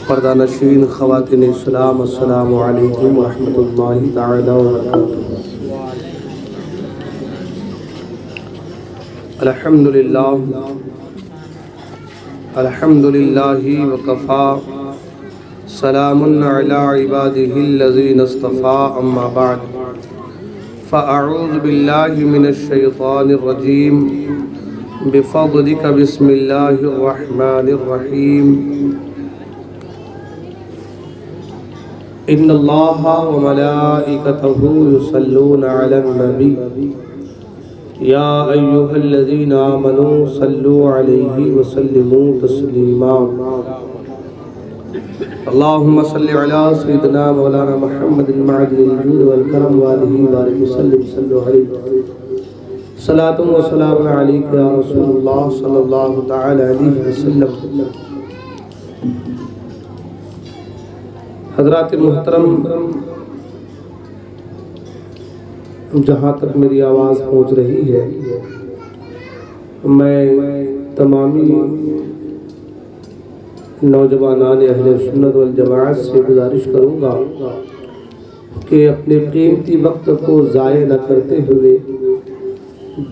پردہ نشین خواتین اسلام، السلام علیکم ورحمۃ اللہ تعالی وبرکاتہ۔ الحمدللہ وکفی، سلام علی عبادہ الذین اصطفی، اما بعد فاعوذ باللہ من الشیطان الرجیم، بفضلک بسم اللہ الرحمن الرحیم۔ ان اللہ وملائکتہ یصلون علی النبی یا ایہا الذین آمنوا صلوا علیہ وسلموا تسلیما۔ اللہم صل علی سیدنا مولانا محمد معدن الجود والکرم وآلہ بارک وسلم صلو علیہ صلاۃ و سلام علیک یا رسول اللہ صلی اللہ تعالی علیہ وسلم۔ حضرات محترم، جہاں تک میری آواز پہنچ رہی ہے، میں تمامی نوجوانان اہل سنت والجماعت سے گزارش کروں گا کہ اپنے قیمتی وقت کو ضائع نہ کرتے ہوئے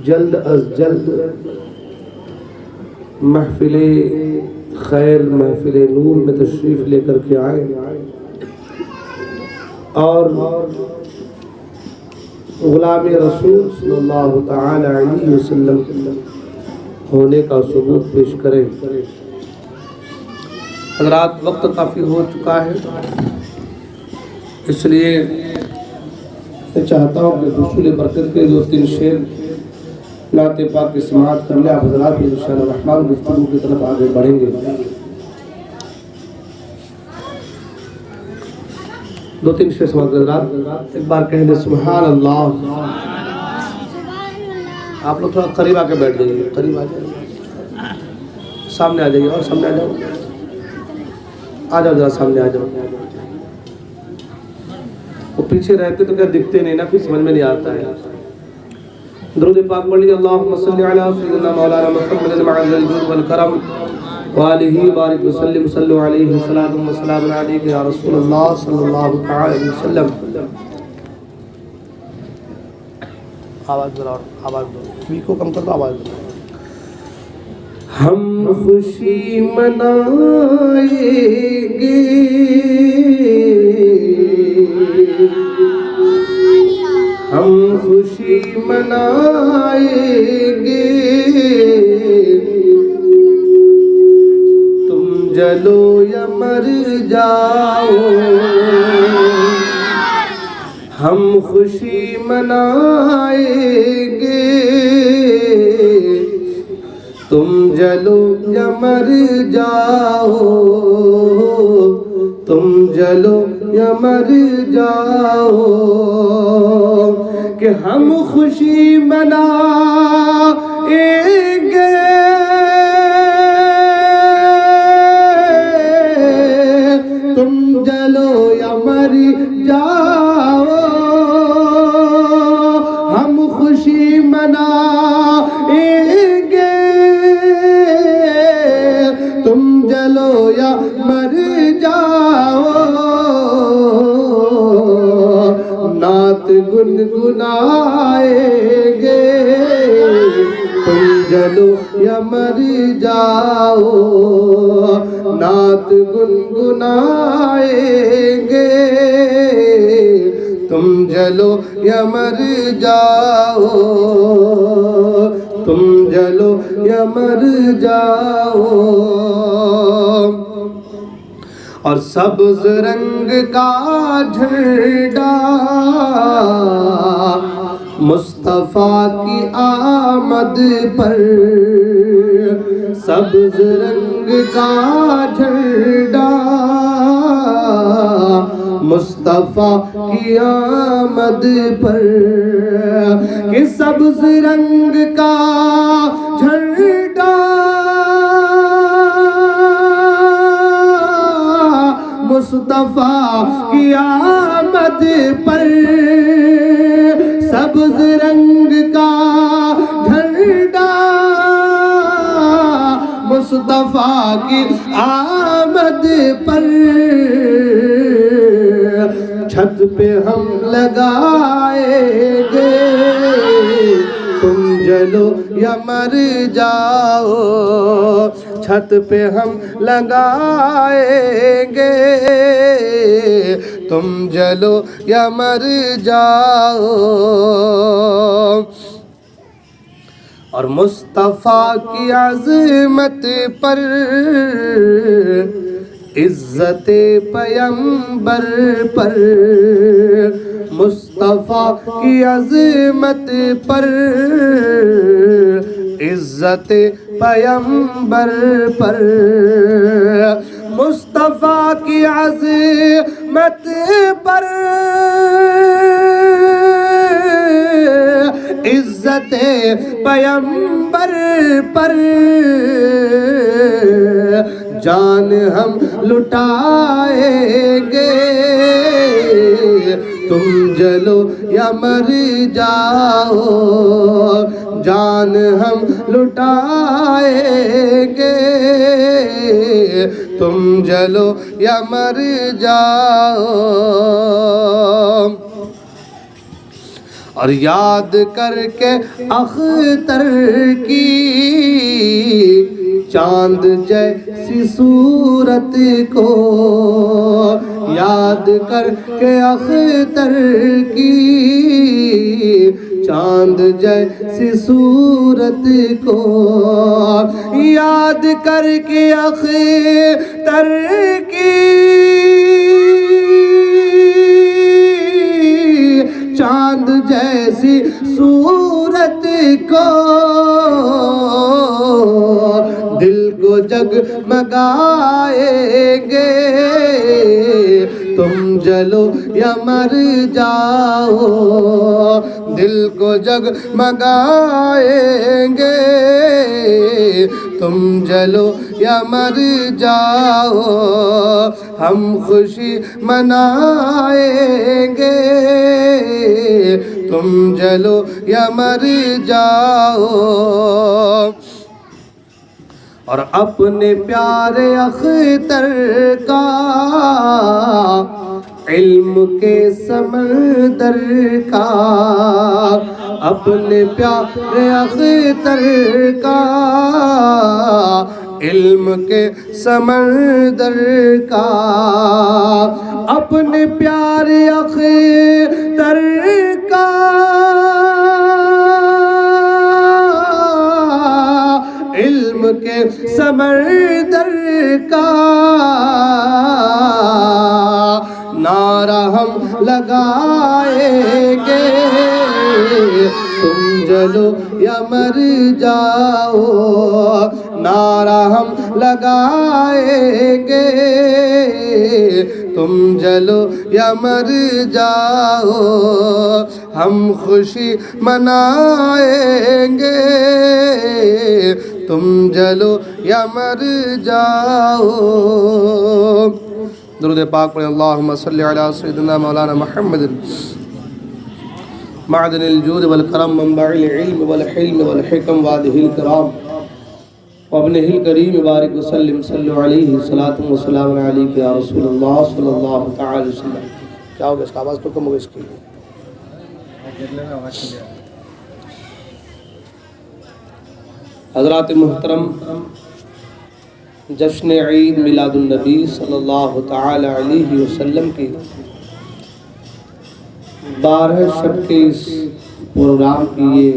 جلد از جلد محفل خیر، محفل نور میں تشریف لے کر کے آئیں اور غلام رسول صلی اللہ تعالی علیہ وسلم ہونے کا ثبوت پیش کریں۔ حضرات، وقت کافی ہو چکا ہے، اس لیے میں چاہتا ہوں کہ حصول برکت کے 2-3 شعر نعت پاک کی سماعت کر لیں۔ آپ حضرات انشاءاللہ الرحمن گفتگو کی طرف آگے بڑھیں گے۔ 2-3 شعر سماعت کر حضرات، ایک بار کہہ دیں سبحان اللہ۔ آپ لوگ تھوڑا قریب آ کے بیٹھ جائیے، قریب آ جائیے، سامنے آ جائیے، اور سامنے آ جاؤ، آ جاؤ ذرا سامنے آ جاؤ۔ وہ پیچھے رہتے تو کیا دکھتے نہیں نا، پھر سمجھ میں نہیں آتا ہے۔ درود پاک پڑھ لیجیے۔ اللہم صلی علی سیدنا مولانا محمد معدن الجود والکرم وآلہ بارک وسلم صلو علیہ صلاۃ و سلام علیک یا رسول اللہ صلی اللہ تعالی علیہ وسلم۔ آواز ذرا، آواز دو، ٹھیک کو کم کر دو، آواز دو۔ ہم خوشی منائیں گے، ہم خوشی منائیں گے، تم جلو یا مر جاؤ، ہم خوشی منائیں گے، تم جلو یا مر جاؤ، تم جلو یا مر جاؤ، کہ ہم خوشی منائیں گے، تم جلو یا مر جاؤ، ہم خوشی منائیں گے، تم جلو یا مر جاؤ، نعت گنگنائیں گے، تم جلو یا مر جاؤ، نعت گنگنائیں گے، تم جلو یا مر جاؤ، تم جلو یا مر جاؤ۔ اور سبز رنگ کا جھنڈا مصطفیٰ کی آمد پر، سبز رنگ کا جھنڈا مصطفیٰ کی آمد پر، کہ سبز رنگ کا جھنڈا مصطفیٰ کی آمد پر، سبز رنگ کا جھنڈا مصطفیٰ کی آمد یاد پر چھت پہ ہم لگائیں گے، تم جلو یا مر جاؤ، چھت پہ ہم لگائیں گے، تم جلو یا مر جاؤ۔ اور مصطفیٰ کی عظمت پر، عزت پیمبر پر، مصطفیٰ کی عظمت پر، عزت پیمبر پر، مصطفیٰ کی عظمت پر، عزت پیمبر پر، جان ہم لٹائیں گے، تم جلو یا مر جاؤ، جان ہم لٹائیں گے، تم جلو یا مر جاؤ۔ اور یاد کر کے اختر کی چاند جیسی صورت کو، یاد کر کے اختر کی چاند جیسی صورت کو، یاد کر کے اختر کی چاند جیسی صورت کو، دل کو جگمگائیں گے، تم جلو یا مر جاؤ، دل کو جگمگائیں گے، تم جلو یا مر جاؤ، ہم خوشی منائیں گے، تم جلو یا مر جاؤ۔ اور اپنے پیارے اختر کا علم کے سمندر کا، اپنے پیارے اختر کا علم کے سمندر کا، اپنے پیارے اختر کا علم کے سمندر کا نعرہ ہم لگائیں گے، تم جلو یا مر جاؤ، نعرہ ہم لگائیں گے، تم جلو یا مر جاؤ، ہم خوشی منائیں گے، تم جلو یا مر جاؤ۔ درود پاک پڑھیں، اللہم صلی علی سیدنا مولانا محمد معدن الجود والکرم منبع العلم والحلم والحکم وادہ الکرام وابنہ الکریم بارک وسلم صلی علیہ صلاة و سلام علیک یا رسول اللہ صلی اللہ تعالی وسلم۔ کیا ہوگا اس کا آواز تو کم ہوگا اس کی؟ حضرات محترم، جشن عید میلاد النبی صلی اللہ تعالی علیہ وسلم کی 12 شب کے اس پروگرام کی یہ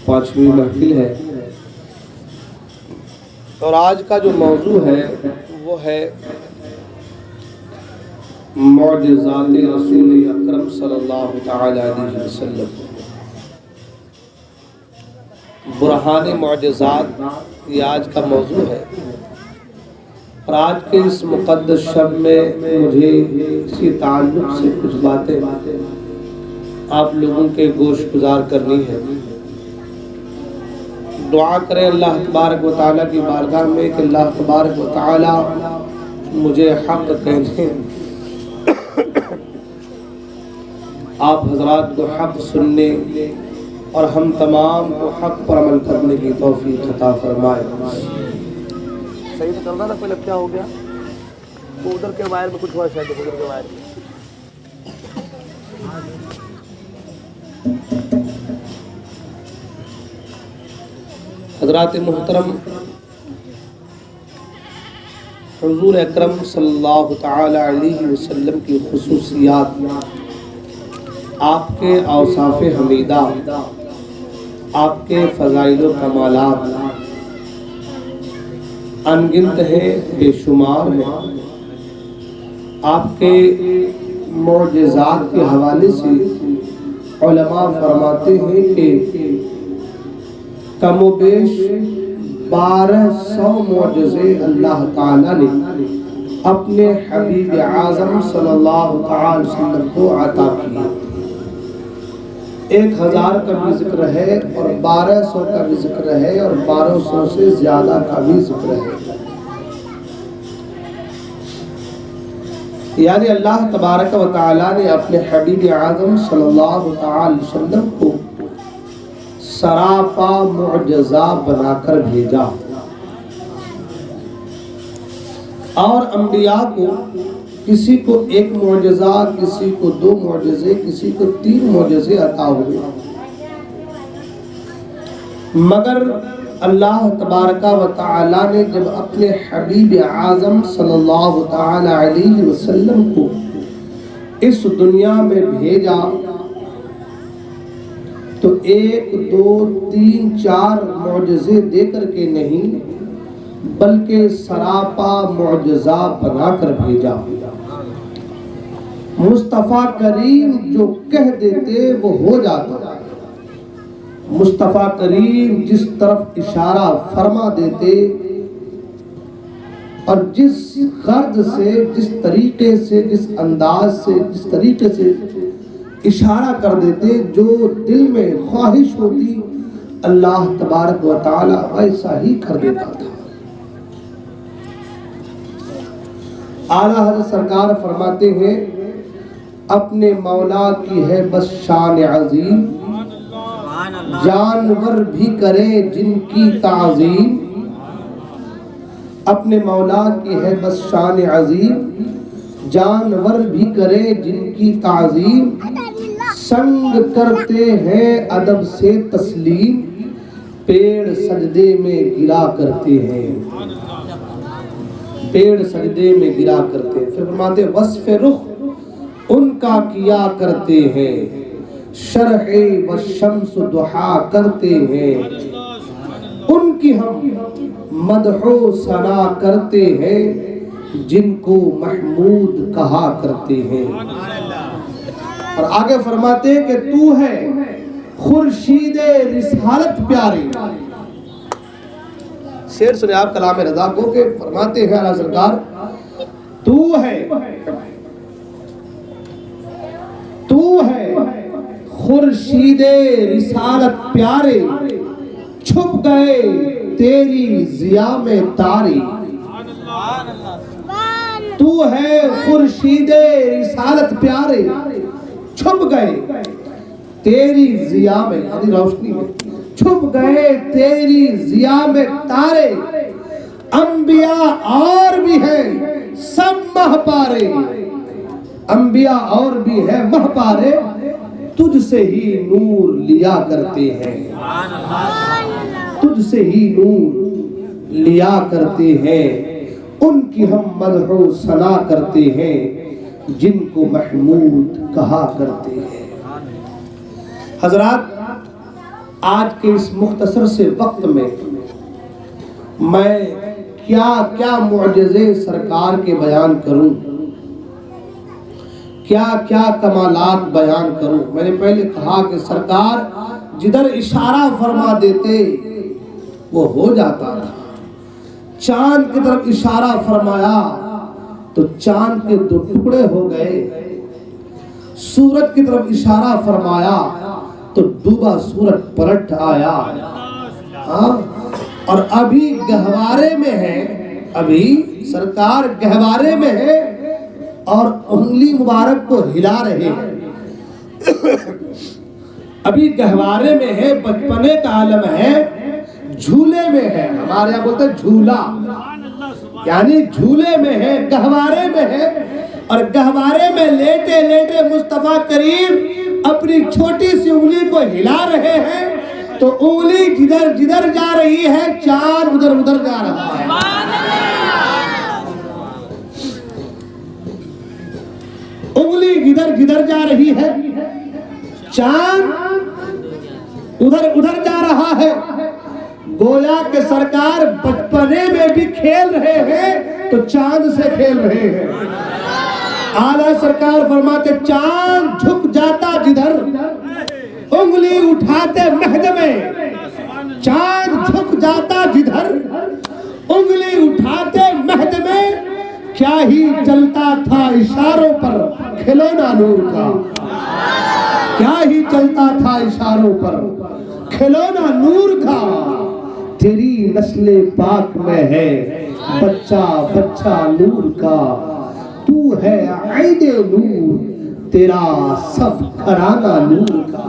5ویں محفل ہے، اور آج کا جو موضوع ہے وہ ہے معجزات رسول اکرم صلی اللہ تعالی علیہ وسلم، برہان معجزات، یہ آج کا موضوع ہے۔ اور آج کے اس مقدس شب میں مجھے اسی تعلق سے کچھ باتیں آپ لوگوں کے گوش گزار کرنی ہے۔ دعا کریں اللہ تبارک و تعالیٰ کی بارگاہ میں کہ اللہ تبارک و تعالیٰ مجھے حق کہنے، آپ حضرات کو حق سننے اور ہم تمام کو حق پر عمل کرنے کی توفیق عطا فرمائے۔ صحیح تو چل رہا تھا پہلے، کیا ہو گیا؟ وہ ادھر کے وائر میں کچھ ہوا شاید، ادھر کے وائر میں۔ حضرات محترم، حضور اکرم صلی اللہ تعالی علیہ وسلم کی خصوصیات، آپ کے اوصاف حمیدہ، آپ کے فضائل و کمالات انگنت ہیں، بے شمار ہیں۔ آپ کے معجزات کے حوالے سے علماء فرماتے ہیں کہ کم و بیش 1200 معجزے اللہ تعالیٰ نے اپنے حبیب اعظم صلی اللہ تعالی وسلم کو عطا کیے۔ 1000 کا بھی ذکر ہے اور 1200 کا بھی ذکر ہے اور 1200 سے زیادہ کا بھی ذکر ہے۔ یعنی اللہ تبارک و تعالیٰ نے اپنے حبیب اعظم صلی اللہ تعالی وسلم کو سراپا معجزہ بنا کر بھیجا، اور انبیاء کو کسی کو 1 معجزہ، کسی کو 2 معجزے، کسی کو 3 معجزے عطا ہوئے، مگر اللہ تبارک و تعالی نے جب اپنے حبیب اعظم صلی اللہ تعالی علیہ وسلم کو اس دنیا میں بھیجا تو 1 2 3 4 معجزے دے کر کے نہیں، بلکہ سراپا معجزہ بنا کر بھیجا۔ مصطفیٰ کریم جو کہہ دیتے وہ ہو جاتا، مصطفیٰ کریم جس طرف اشارہ فرما دیتے اور جس غرض سے، جس طریقے سے، جس انداز سے، جس طریقے سے اشارہ کر دیتے، جو دل میں خواہش ہوتی اللہ تبارک و تعالی ایسا ہی کر دیتا تھا۔ اعلیٰ حضرت سرکار فرماتے ہیں اپنے مولا کی ہے بس شان عظیم، جانور بھی کرے جن کی تعظیم۔ اپنے مولا کی ہے بس شان عظیم، جانور بھی کرے جن کی تعظیم۔ سنگ کرتے ہیں ادب سے تسلیم، پیڑ سجدے میں گرا کرتے ہیں، پیڑ سجدے میں گرا کرتے ہیں۔ پھر فرماتے وصف رخ ان کا کیا کرتے ہیں، شرح و شمس دعا کرتے ہیں، ان کی ہم مدح و ثنا کرتے ہیں، جن کو محمود کہا کرتے ہیں۔ اور آگے فرماتے ہیں کہ تو ہے خورشید رسالت پیارے۔ شعر سنے آپ کلام رضا کو کہ فرماتے ہیں اعلیٰ سرکار تو ہے خورشید رسالت پیارے، چھپ گئے تیری ضیا میں تارے۔ تو ہے خورشید رسالت پیارے، چھپ گئے تیری ضیا میں، یعنی روشنی میں، چھپ گئے تیری ضیا میں تارے۔ انبیاء اور بھی ہیں سب مہ پارے، انبیاء اور بھی ہیں مہ پارے، تجھ سے ہی نور لیا کرتے ہیں، تجھ سے ہی نور لیا کرتے ہیں، ان کی ہم مدح و ثنا کرتے ہیں، جن کو محمود کہا کرتے ہیں۔ حضرات، آج کے اس مختصر سے وقت میں کیا کیا معجزے سرکار کے بیان کروں، کیا کیا کمالات بیان کروں۔ میں نے پہلے کہا کہ سرکار جدھر اشارہ فرما دیتے وہ ہو جاتا تھا۔ چاند کی طرف اشارہ فرمایا تو چاند کے 2 ٹکڑے ہو گئے، سورج کی طرف اشارہ فرمایا تو ڈوبا سورج پلٹ آیا۔ اور ابھی گہوارے میں ہے، ابھی سرکار گہوارے میں ہے اور انگلی مبارک کو ہلا رہے ہیں، ابھی گہوارے میں ہے، بچپنے کا عالم ہے، جھولے میں ہے، ہمارے یہاں بولتے ہیں جھولا، یعنی جھولے میں ہے، گہوارے میں ہے، اور گہوارے میں لیٹے لیٹے مصطفیٰ کریم اپنی چھوٹی سی انگلی کو ہلا رہے ہیں تو انگلی جدھر جدھر جا رہی ہے چاند ادھر ادھر جا رہا ہے۔ انگلی جدھر جدھر جا رہی ہے چاند ادھر ادھر جا رہا ہے۔ گویا کہ سرکار بچپنے میں بھی کھیل رہے ہیں تو چاند سے کھیل رہے ہیں۔ اعلیٰ سرکار فرماتے چاند جھک جاتا جدھر انگلی اٹھاتے مہد میں، چاند جھک جاتا جدھر انگلی اٹھاتے مہد میں، کیا ہی چلتا تھا اشاروں پر کھلونا نور کا، کیا ہی چلتا تھا اشاروں پر کھلونا نور کا۔ تیری نسل پاک میں ہے بچہ بچہ نور کا، تو ہے عین نور تیرا سب گھرانہ نور کا۔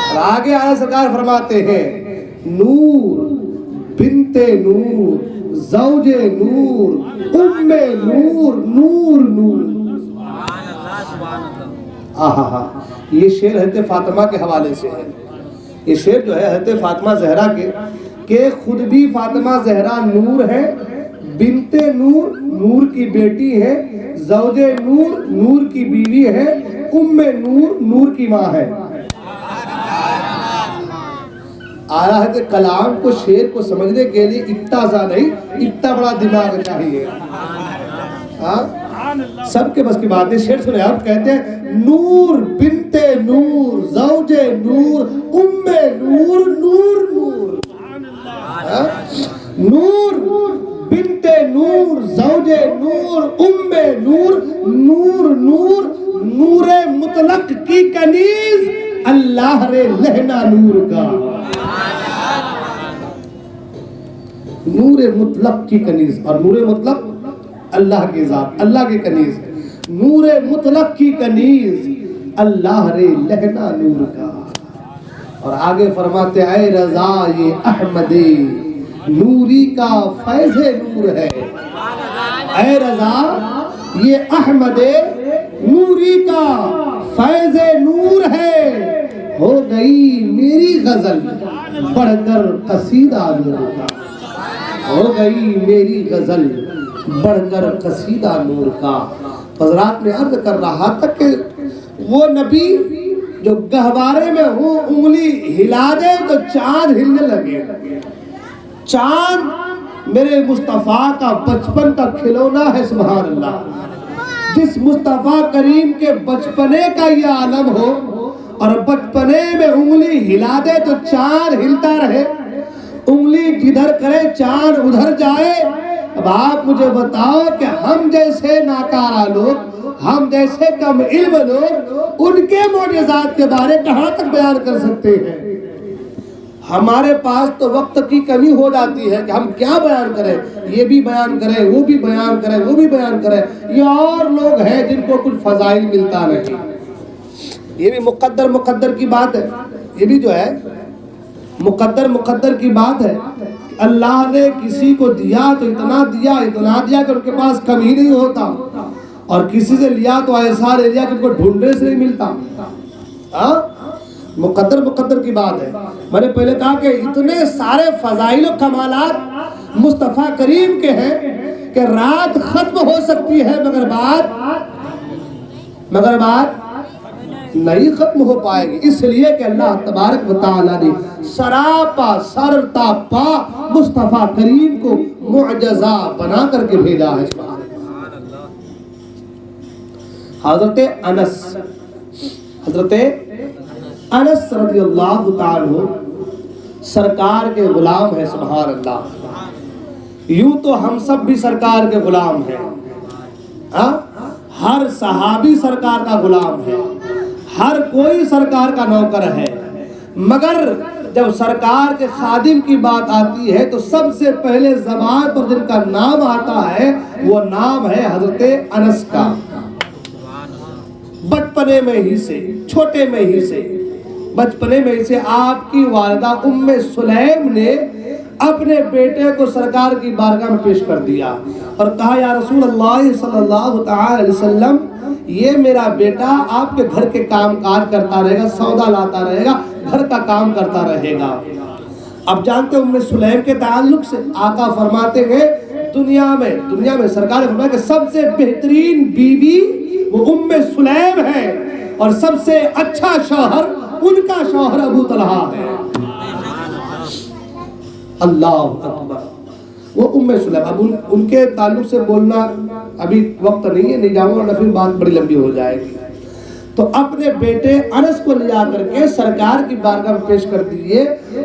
اور آگے آیا سرکار فرماتے ہیں نور بنت نور زوج نور ام نور نور نور۔ آہا، یہ شعر حضرت فاطمہ کے حوالے سے ہے۔ یہ شعر جو ہے حضرت فاطمہ زہرا کے کہ خود بھی فاطمہ زہرا نور ہے، بنت نور نور کی بیٹی ہے، زوج نور نور کی بیوی ہے، ام نور نور کی ماں ہے۔ آیا ہے کہ کلام کو شعر کو سمجھنے کے لیے اتنا سا نہیں، اتنا بڑا دماغ چاہیے۔ سب کے بس کی بات ہے۔ شعر سنے آپ کہتے ہیں نور بنت نور زوج نور ام نور نور نور، نور بنت نور زوج نور ام نور نور نور نور مطلق کی کنیز اللہ رے لہنا نور کا، نور مطلق کی کنیز، اور نور مطلق اللہ کی ذات، اللہ کی کنیز، نور مطلق کی کنیز اللہ رے لہنا نور کا۔ اور آگے فرماتے اے رضا یہ احمد نوری کا فیض نور ہے، اے رضا یہ احمد نوری کا فیض نور ہے، ہو گئی میری غزل بڑھ کر قصیدہ نور کا، ہو گئی میری غزل بڑھ کر قصیدہ نور کا۔ حضرات میں عرض کر رہا تھا کہ وہ نبی جو گہوارے میں ہو انگلی ہلا دے تو چاند ہلنے لگے۔ چاند میرے مصطفیٰ کا بچپن کا کھلونا ہے، سبحان اللہ۔ جس مصطفیٰ کریم کے بچپنے کا یہ عالم ہو اور بچپنے میں انگلی ہلا دے تو چاند ہلتا رہے، انگلی جدھر کرے چاند ادھر جائے۔ اب آپ مجھے بتاؤ کہ ہم جیسے ناکارہ لوگ، ہم جیسے کم علم لوگ ان کے معجزات کے بارے کہاں تک بیان کر سکتے ہیں؟ ہمارے پاس تو وقت کی کمی ہو جاتی ہے کہ ہم کیا بیان کریں، یہ بھی بیان کریں، وہ بھی بیان کریں، وہ بھی بیان کریں۔ یہ اور لوگ ہیں جن کو کچھ فضائل ملتا نہیں۔ یہ بھی مقدر کی بات ہے، یہ بھی جو ہے مقدر کی بات ہے۔ اللہ نے کسی کو دیا تو اتنا دیا کہ ان کے پاس کمی نہیں ہوتا، اور کسی سے لیا تو ایسا لے لیا کہ ان کو ڈھونڈنے سے نہیں ملتا۔ مقدر کی بات ہے۔ میں نے پہلے کہا کہ اتنے سارے فضائل و کمالات مصطفیٰ کریم کے ہیں کہ رات ختم ہو سکتی ہے مگر بات نہیں ختم ہو پائے گی، اس لیے کہ اللہ تبارک و تعالیٰ نے سراپا سرتا پا مصطفیٰ کریم کو معجزہ بنا کر کے بھیجا ہے۔ حضرت انس رضی اللہ تعالیٰ سرکار کے غلام ہے، سبحان اللہ۔ یوں تو ہم سب بھی سرکار کے غلام ہیں، ہر صحابی سرکار کا غلام ہے، ہر کوئی سرکار کا نوکر ہے، مگر جب سرکار کے خادم کی بات آتی ہے تو سب سے پہلے زبان پر جن کا نام آتا ہے وہ نام ہے حضرت انس کا۔ بچپنے میں ہی سے، چھوٹے میں ہی سے، بچپنے میں سے آپ کی والدہ ام سلیم نے اپنے بیٹے کو سرکار کی بارگاہ میں پیش کر دیا اور کہا یا رسول اللہ صلی اللہ تعالی علیہ وسلم یہ میرا بیٹا آپ کے گھر کے کام کاج کرتا رہے گا، سودا لاتا رہے گا، گھر کا کام کرتا رہے گا۔ اب جانتے ہیں ام سلیم کے تعلق سے آقا فرماتے ہیں دنیا میں سرکار نے فرمایا کہ سب سے بہترین بیوی وہ ام سلیم ہے اور سب سے اچھا شوہر ان کا شوہر ابو طلحہ ہے۔ اللہ اکبر، وہ ام سلیم۔ اب ان کے تعلق سے بولنا ابھی وقت نہیں ہے، نہیں جاؤں گا پھر بات بڑی لمبی ہو جائے گی۔ تو اپنے بیٹے انس کو لے جا کر کے سرکار کی بارگاہ میں پیش کر دیے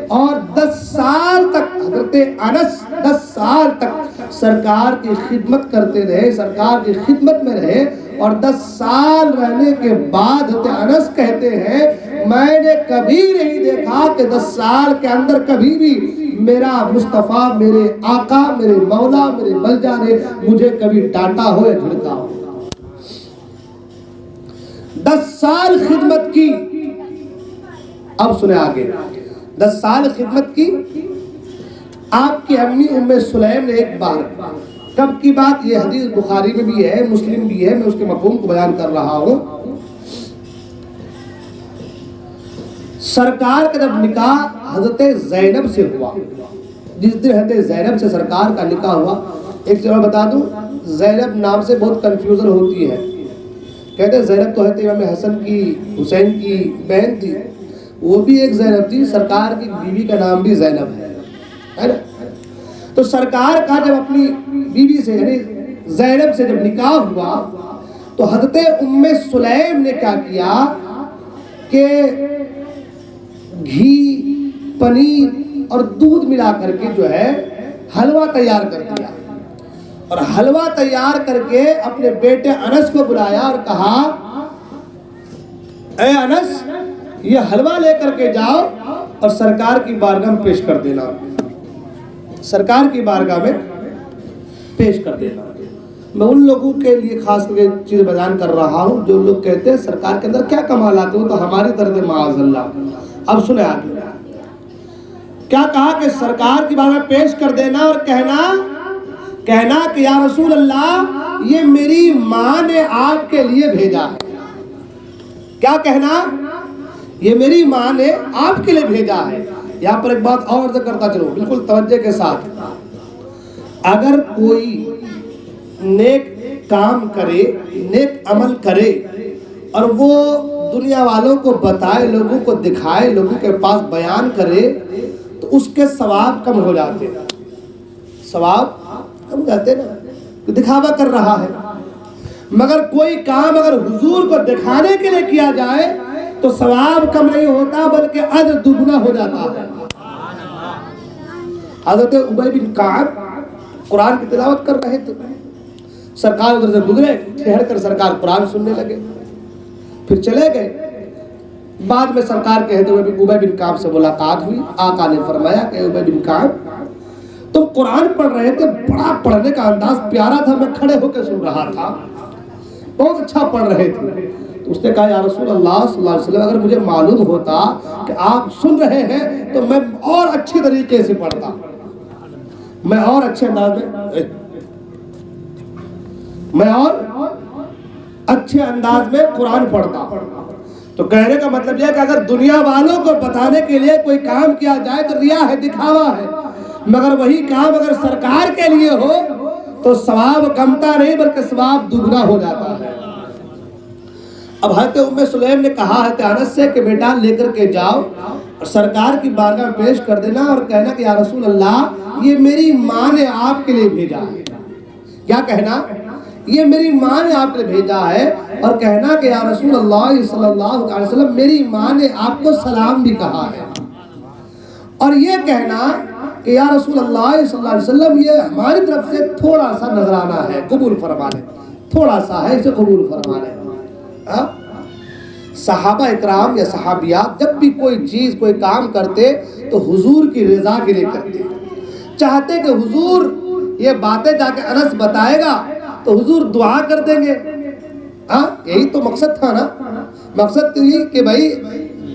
اور 10 سال تک حضرت انس 10 سال تک سرکار کی خدمت کرتے رہے، سرکار کی خدمت میں رہے اور 10 سال رہنے کے بعد حضرت انس کہتے ہیں میں نے کبھی نہیں دیکھا کہ 10 سال کے اندر کبھی بھی میرا مصطفیٰ، میرے آقا، میرے مولا، میرے ملجا نے مجھے کبھی ڈانٹا ہو یا جھڑکا ہو۔ 10 سال خدمت کی۔ اب سنیں آگے، 10 سال خدمت کی۔ آپ کی امی ام سلیم نے ایک بار، کب کی بات، یہ حدیث بخاری میں بھی ہے، مسلم بھی ہے، میں اس کے مفہوم کو بیان کر رہا ہوں۔ سرکار کا جب نکاح حضرت زینب سے ہوا، جس دن حضرت زینب سے سرکار کا نکاح ہوا، ایک چیز بتا دوں، زینب نام سے بہت کنفیوژن ہوتی ہے۔ کہتے ہیں زینب تو حضرت امام حسن کی، حسین کی بہن تھی، وہ بھی ایک زینب تھی، سرکار کی بیوی کا نام بھی زینب ہے نا؟ تو سرکار کا جب اپنی بیوی سے یعنی زینب سے جب نکاح ہوا تو حضرت ام سلیم نے کیا کیا کہ گھی، پنیر اور دودھ ملا کر کے جو ہے حلوہ تیار کر دیا اور حلوہ تیار کر کے اپنے بیٹے انس کو بلایا اور کہا اے انس یہ حلوہ لے کر کے جاؤ اور سرکار کی بارگاہ میں پیش کر دینا، سرکار کی بارگاہ میں پیش کر دینا۔ میں ان لوگوں کے لیے خاص کر کے چیز بیان کر رہا ہوں جو لوگ کہتے ہیں سرکار کے اندر کیا کمالات ہیں، وہ تو ہماری طرف معاذ اللہ۔ اب سنیں آگے کیا کہا کہ سرکار کی بارگاہ میں پیش کر دینا اور کہنا کہ یا رسول اللہ یہ میری ماں نے آپ کے لیے بھیجا ہے۔ کیا کہنا؟ یہ میری ماں نے آپ کے لیے بھیجا ہے۔ یہاں پر ایک بات اور عرض کرتا چلو بالکل توجہ کے ساتھ، اگر کوئی نیک کام کرے، نیک عمل کرے اور وہ دنیا والوں کو بتائے، لوگوں کو دکھائے، لوگوں کے پاس بیان کرے تو اس کے ثواب کم ہو جاتے ہیں، ثواب کم ہو جاتے ہیں نا، دکھاوا کر رہا ہے۔ مگر کوئی کام اگر حضور کو دکھانے کے لیے کیا جائے تو ثواب کم نہیں ہوتا بلکہ اجر دگنا ہو جاتا ہے۔ حضرت ابی بن کعب قرآن کی تلاوت کر رہے تھے، سرکار ادھر سے گزرے، ٹھہر کر سرکار قرآن سننے لگے، پھر چلے گئے۔ بعد میں سرکار کہتے ہوئے ابی بن کعب سے ملاقات ہوئی، آقا نے فرمایا کہ ابی بن کعب تم قرآن پڑھ رہے تھے، بڑا پڑھنے کا انداز پیارا تھا، میں کھڑے ہو کے سن رہا تھا، بہت اچھا پڑھ رہے تھے۔ تو اس نے کہا یا رسول اللہ صلی اللہ علیہ وسلم اگر مجھے معلوم ہوتا کہ آپ سن رہے ہیں تو میں اور اچھی طریقے سے پڑھتا، میں اور اچھے انداز میں قرآن پڑھتا۔ تو کہنے کا مطلب یہ ہے کہ اگر دنیا والوں کو بتانے کے لیے کوئی کام کیا جائے تو ریا ہے، دکھاوا ہے، مگر وہی کام اگر سرکار کے لیے ہو تو ثواب کمتا نہیں بلکہ ثواب دگنا ہو جاتا ہے۔ اب حضرت ام سلیم نے کہا حضرت انس سے کہ بیٹا لے کر کے جاؤ اور سرکار کی بارگاہ میں پیش کر دینا اور کہنا کہ یا رسول اللہ یہ میری ماں نے آپ کے لیے بھیجا ہے۔ کیا کہنا؟ یہ میری ماں نے آپ کے لیے بھیجا ہے، اور کہنا کہ یا رسول اللہ صلی اللہ علیہ وسلم میری ماں نے آپ کو سلام بھی کہا ہے، اور یہ کہنا کہ یا رسول اللہ صلی اللہ علیہ وسلم یہ ہماری طرف سے تھوڑا سا نذرانہ ہے، قبول فرما لیں، تھوڑا سا ہے، اسے قبول فرما لیں۔ صحابہ اکرام یا صحابیات جب بھی کوئی چیز کوئی کام کرتے تو حضور کی رضا کے لیے کرتے، چاہتے کہ حضور یہ باتیں جا کے انس بتائے گا تو حضور دعا کر دیں گے۔ یہی تو مقصد تھا نا، مقصد تو یہ کہ بھائی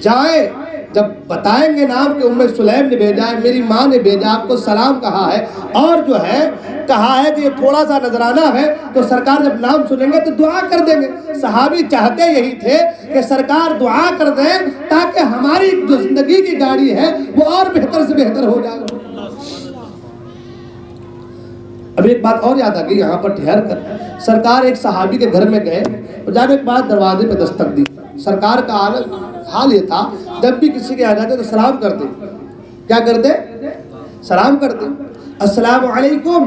جائے جب بتائیں گے نام کہ ام سلیم نے بھیجا ہے، میری ماں نے بھیجا، آپ کو سلام کہا ہے، اور جو ہے کہا ہے کہ یہ تھوڑا سا نذرانہ ہے، تو سرکار جب نام سنیں گے تو دعا کر دیں گے۔ صحابی چاہتے یہی تھے کہ سرکار دعا کر دیں تاکہ ہماری جو زندگی کی گاڑی ہے وہ اور بہتر سے بہتر ہو جائے۔ اب ایک بات اور یاد آ گئی یہاں پر ٹھہر کر، سرکار ایک صحابی کے گھر میں گئے اور جب ایک بات دروازے پہ دستک دی، سرکار کا حال یہ تھا جب بھی کسی کے آ جاتے تو سلام کرتے، کیا کرتے؟ سلام کرتے، السلام علیکم۔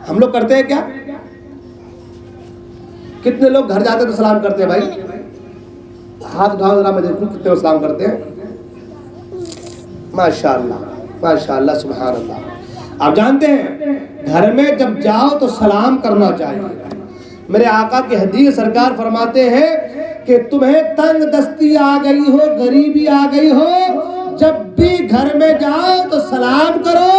ہم لوگ کرتے ہیں کیا؟ کتنے لوگ گھر جاتے تو سلام کرتے ہیں بھائی؟ ہاتھ اٹھاؤ ذرا میں دیکھوں کتنے لوگ سلام کرتے ہیں۔ ماشاءاللہ ماشاءاللہ سبحان اللہ۔ آپ جانتے ہیں گھر میں جب جاؤ تو سلام کرنا چاہیے۔ میرے آقا کی حدیث سرکار فرماتے ہیں کہ تمہیں تنگ دستی آ گئی ہو، غریبی آ گئی ہو، جب بھی گھر میں جاؤ تو سلام کرو،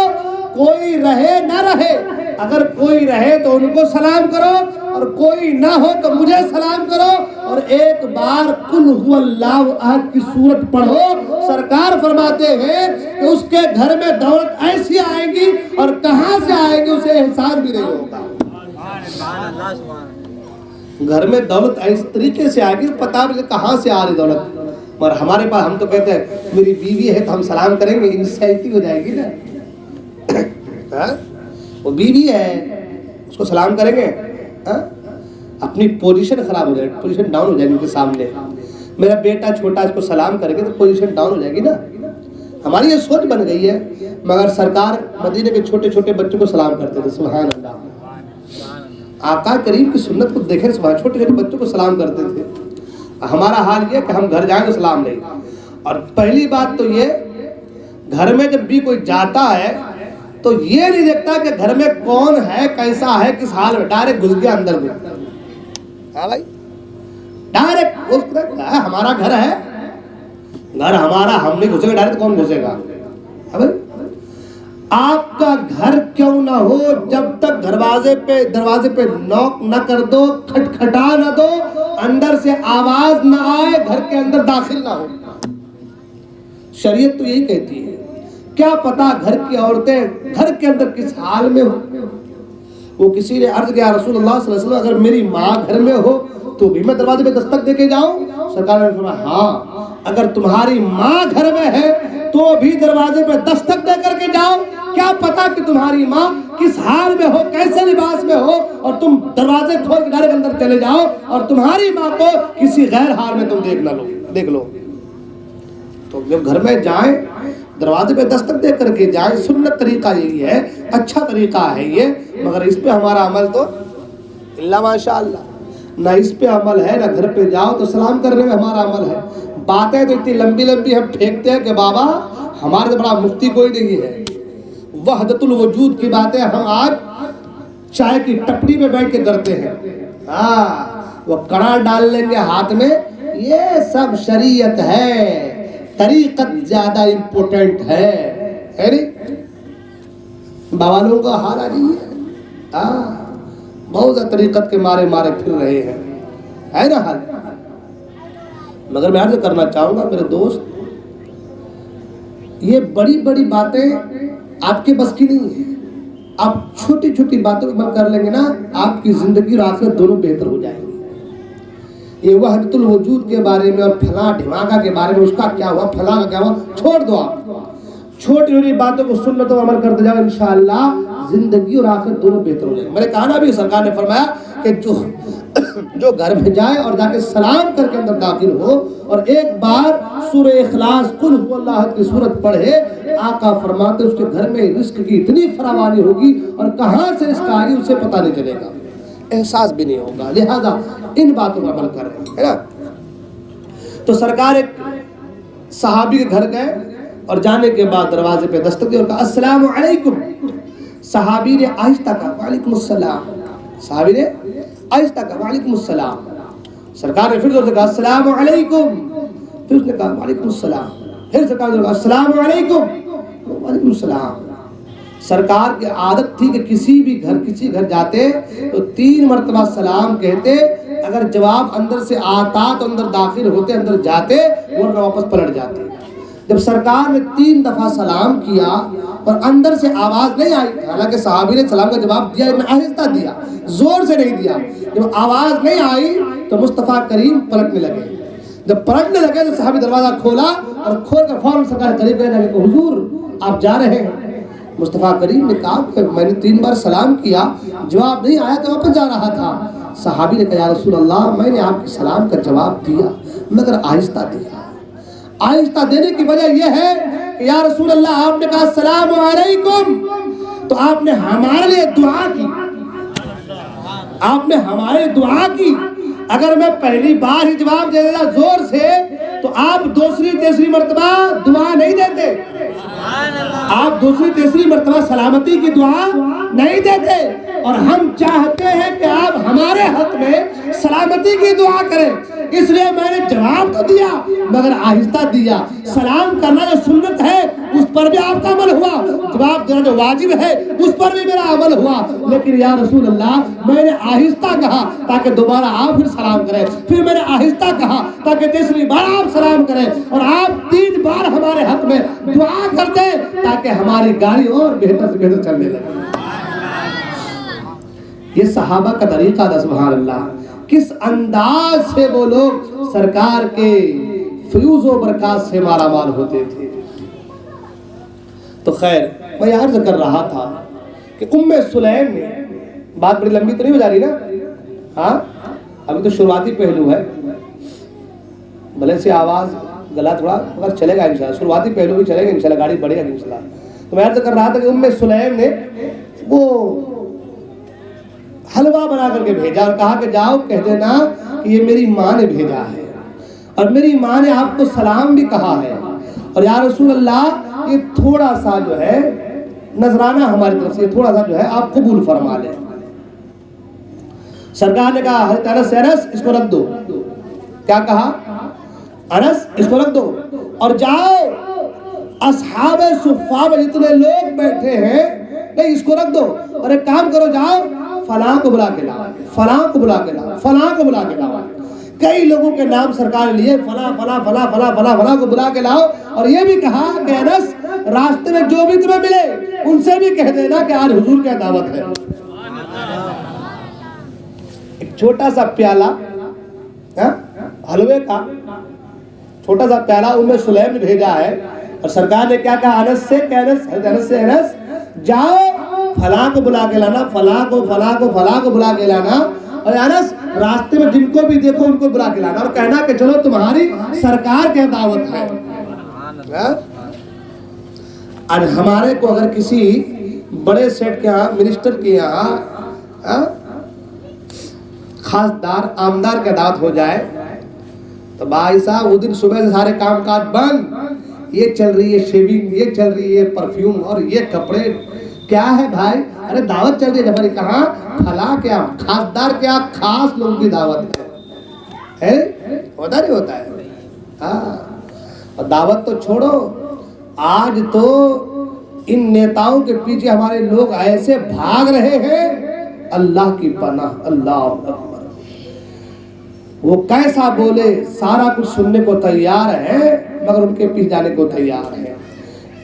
کوئی رہے نہ رہے، اگر کوئی رہے تو ان کو سلام کرو اور کوئی نہ ہو تو مجھے سلام کرو، اور ایک بار قل هو اللہ احد کی سورت پڑھو۔ سرکار فرماتے ہیں کہ اس کے گھر میں دولت ایسی آئے گی اور کہاں سے آئے گی اسے احساس بھی نہیں ہوگا۔ گھر میں دولت اس طریقے سے آئے گی پتہ بھی کہاں سے آ رہی دولت، مگر ہمارے پاس ہم تو کہتے ہیں میری بیوی ہے تو ہم سلام کریں گے، انسائٹی ہو جائے گی نا، وہ بیوی ہے اس کو سلام کریں گے، اپنی پوزیشن خراب ہو جائے گی، پوزیشن ڈاؤن ہو جائے گی ان کے سامنے۔ میرا بیٹا چھوٹا اس کو سلام کرے گے تو پوزیشن ڈاؤن ہو جائے گی نا، ہماری یہ سوچ بن گئی ہے۔ مگر سرکار مدینے کے چھوٹے چھوٹے بچوں کو سلام کرتے تھے، سبحان اللہ۔ آقا کریم کی سنت کو دیکھیں، چھوٹے چھوٹے بچوں کو سلام کرتے تھے۔ ہمارا حال یہ کہ ہم گھر جائیں تو سلام نہیں۔ اور پہلی بات تو یہ، گھر میں جب بھی کوئی جاتا ہے تو یہ نہیں دیکھتا کہ گھر میں کون ہے، کیسا ہے، کس حال میں، ڈائریکٹ گھس گیا اندر میں۔ ہاں بھائی، ڈائریکٹ گھس گیا، ہمارا گھر ہے، گھر ہمارا، ہم نہیں گھسے گا ڈائریکٹ، کون گھسے گا؟ ہاں بھائی، آپ کا گھر کیوں نہ ہو، جب تک دروازے پہ نوک نہ کر دو، کھٹکھٹا نہ دو، اندر سے آواز نہ آئے، گھر کے اندر داخل نہ ہو۔ شریعت تو یہی کہتی ہے۔ کیا پتا گھر کی عورتیں گھر کے اندر کس حال میں ہو۔ وہ کسی نے عرض کیا رسول اللہ صلی اللہ علیہ وسلم اگر میری ماں گھر میں ہو تو بھی میں دروازے پہ دستک دے کے جاؤں؟ سرکار نے فرمایا ہاں، اگر تمہاری ماں گھر میں ہے تو بھی دروازے پہ دستک دے کر کے جاؤ۔ کیا پتا کہ تمہاری ماں کس حال میں ہو، کیسے لباس میں ہو، اور تم دروازے کھول کے ڈائریکٹ اندر چلے جاؤ اور تمہاری ماں کو کسی غیر حال میں تم دیکھ لو۔ تو جب گھر میں جائیں دروازے پہ دستک دے کر کے جائیں، سنت طریقہ یہی ہے، اچھا طریقہ ہے یہ، مگر اس پہ ہمارا عمل تو اللہ ماشاءاللہ، نہ اس پہ عمل ہے، نہ گھر پہ جاؤ تو سلام کرنے میں ہمارا عمل ہے۔ باتیں تو اتنی لمبی لمبی ہم پھینکتے ہیں کہ بابا ہمارے سے بڑا مفتی کوئی نہیں ہے۔ وحدت الوجود کی باتیں ہم آج چائے کی ٹپڑی میں بیٹھ کے کرتے ہیں۔ ہاں، وہ کڑا ڈال لیں گے ہاتھ میں، یہ سب شریعت ہے، طریقت زیادہ امپورٹنٹ ہے نہیں؟ باوالوں کا حال آ رہی ہے، بہت زیادہ طریقت کے مارے پھر رہے ہیں، ہے نا حال۔ مگر میں عرض کرنا چاہوں گا میرے دوست، یہ بڑی بڑی باتیں آپ کے بس کی نہیں ہیں۔ آپ چھوٹی چھوٹی باتوں کو عمل کر لیں گے نا، آپ کی زندگی اور آخرت دونوں بہتر ہو جائیں گی۔ یہ وحدت الوجود کے بارے میں اور فلاں ڈھماکہ کے بارے میں، اس کا کیا ہوا، فلاں کا کیا ہوا، چھوڑ دو۔ آپ چھوٹی چھوٹی باتوں کو سنتوں عمل کرتے جاؤ، انشاءاللہ زندگی اور آخرت دونوں بہتر ہو جائیں گے۔ میں نے کہا نا بھی، سرکار نے فرمایا کہ جو گھر میں جائے اور جا کے سلام کر کے اندر داخل ہو اور ایک بار سورہ اخلاص قل هو اللہ احد کی سورت پڑھے، آقا فرماتے اس کے گھر میں رزق کی اتنی فراوانی ہوگی اور کہاں سے رزق آئے گی اسے پتہ نہیں چلے گا، احساس بھی نہیں ہوگا۔ لہذا ان باتوں پر عمل کر رہے ہیں نا۔ تو سرکار ایک صحابی کے گھر گئے اور جانے کے بعد دروازے پہ دستک دی اور کہا السلام علیکم۔ صحابی نے آہستہ کہا وعلیکم السلام، صحابی نے آہستہ کہا وعلیکم السلام۔ سرکار نے پھر زور سے کہا السلام علیکم، پھر اس نے کہا وعلیکم السلام، پھر سرکار نے کہا السلام علیکم، وعلیکم السلام۔ سرکار کی عادت تھی کہ کسی گھر جاتے تو 3 مرتبہ سلام کہتے، اگر جواب اندر سے آتا تو اندر داخل ہوتے، اندر جاتے ورنہ واپس پلٹ جاتے. جب سرکار نے 3 دفعہ سلام کیا اور اندر سے آواز نہیں آئی، حالانکہ صحابی نے سلام کا جواب دیا، اتنا آہستہ دیا، زور سے نہیں دیا. جب آواز نہیں آئی تو مصطفیٰ کریم پلٹنے لگے. جب پلٹنے لگے تو صحابی دروازہ کھولا اور کھول کر فوراً سرکار قریب گئے کہ حضور آپ جا رہے ہیں؟ مصطفیٰ کریم نے کہا کہ میں نے 3 بار سلام کیا، جواب نہیں آیا تو واپس جا رہا تھا. صحابی نے کہا یا رسول اللہ میں نے آپ کے سلام کا جواب دیا مگر آہستہ دیا. آہستہ دینے کی وجہ یہ ہے کہ یا رسول اللہ آپ نے کہا السلام علیکم تو آپ نے ہمارے لیے دعا کی، آپ نے ہمارے دعا کی. اگر میں پہلی بار ہی جواب دے دیتا زور سے تو آپ دوسری تیسری مرتبہ دعا نہیں دیتے، آپ دوسری تیسری مرتبہ سلامتی کی دعا نہیں دیتے. اور ہم چاہتے ہیں کہ آپ ہمارے حق میں سلامتی کی دعا کریں، اس لیے میں نے جواب تو دیا مگر آہستہ دیا. سلام کرنا جو سنت ہے اس پر بھی آپ کا عمل ہوا، جواب دینا جو واجب ہے اس پر بھی میرا عمل ہوا، لیکن یا رسول اللہ میں نے آہستہ کہا تاکہ دوبارہ آپ پھر سلام کریں، پھر میں نے آہستہ کہا تاکہ تیسری بار آپ سلام کریں اور آپ 3 بار ہمارے حق میں دعا کر دیں تاکہ ہماری گاڑی اور بہتر سے بہتر چلنے لگے. یہ صحابہ کا طریقہ تھا. سبحان اللہ، کس انداز سے وہ لوگ سرکار کے فیوز و برکات سے مالا مال ہوتے تھے. تو خیر میں عرض کر رہا تھا کہ ام سلیم نے، بات بڑی لمبی تو نہیں ہو جا رہی نا؟ ہاں ابھی تو شروعاتی پہلو ہے، بھلے سے آواز گلا تھوڑا مگر چلے گا انشاءاللہ، شروعاتی پہلو بھی چلے گا انشاءاللہ، گاڑی بڑھے گا انشاءاللہ. تو میں عرض کر رہا تھا کہ ام سلیم نے وہ حلوہ بنا کر کے بھیجا اور کہا کہ جاؤ کہہ دینا کہ یہ میری ماں نے بھیجا ہے اور میری ماں نے آپ کو سلام بھی کہا ہے، اور یا رسول اللہ یہ تھوڑا سا جو ہے نذرانہ ہماری طرف سے تھوڑا سا جو ہے آپ قبول فرما لیں. سرکار نے کہا حضرت انس اس کو رکھ دو. کیا کہا؟ انس اس کو رکھ دو اور جاؤ اصحاب صفہ میں جتنے لوگ بیٹھے ہیں نہیں اس کو رکھ دو اور ایک کام کرو جاؤ فلاں کو بلا کے لاؤ، فلاں کو بلا کے لاؤ، فلاں کو بلا کے لاؤ. کئی لوگوں کے نام سرکار لیے، فلاں فلاں فلاں فلاں فلاں فلاں کو بلا کے لاؤ. اور یہ بھی کہا کہ انس راستے میں جو بھی تمہیں ملے ان سے بھی کہہ دینا کہ آج حضور کی دعوت ہے. ایک چھوٹا سا پیالہ حلوے کا، چھوٹا سا پیالہ ام سلیم نے بھیجا ہے اور سرکار نے کیا کہا انس سے کہ انس سے انس جاؤ فلاں کو بلا کے لانا، فلاں کو فلاں کو فلاں کو بلا کے لانا، اور انس راستے میں جن کو بھی دیکھو ان کو بلا کے لانا اور کہنا کہ چلو تمہاری سرکار کی دعوت ہے. اور ہمارے کو اگر کسی بڑے سیٹ کے یہاں، منسٹر کے یہاں خاص دار آمدار کی دعوت ہو جائے تو بھائی صاحب وہ دن صبح سے سارے کام کاج بند، یہ چل رہی ہے شیونگ، یہ چل رہی ہے پرفیوم اور یہ کپڑے. کیا ہے بھائی؟ ارے دعوت چل رہی ہے. جب کہاں فلاں کیا خاص دار کیا خاص لوگوں کی دعوت ہے، ہوتا نہیں ہوتا ہے. ہاں اور دعوت تو چھوڑو، آج تو ان نیتاؤں کے پیچھے ہمارے لوگ ایسے بھاگ رہے ہیں، اللہ کی پناہ، اللہ اکبر. وہ کیسا بولے سارا کچھ سننے کو تیار ہے مگر ان کے پیچھے جانے کو تیار ہے.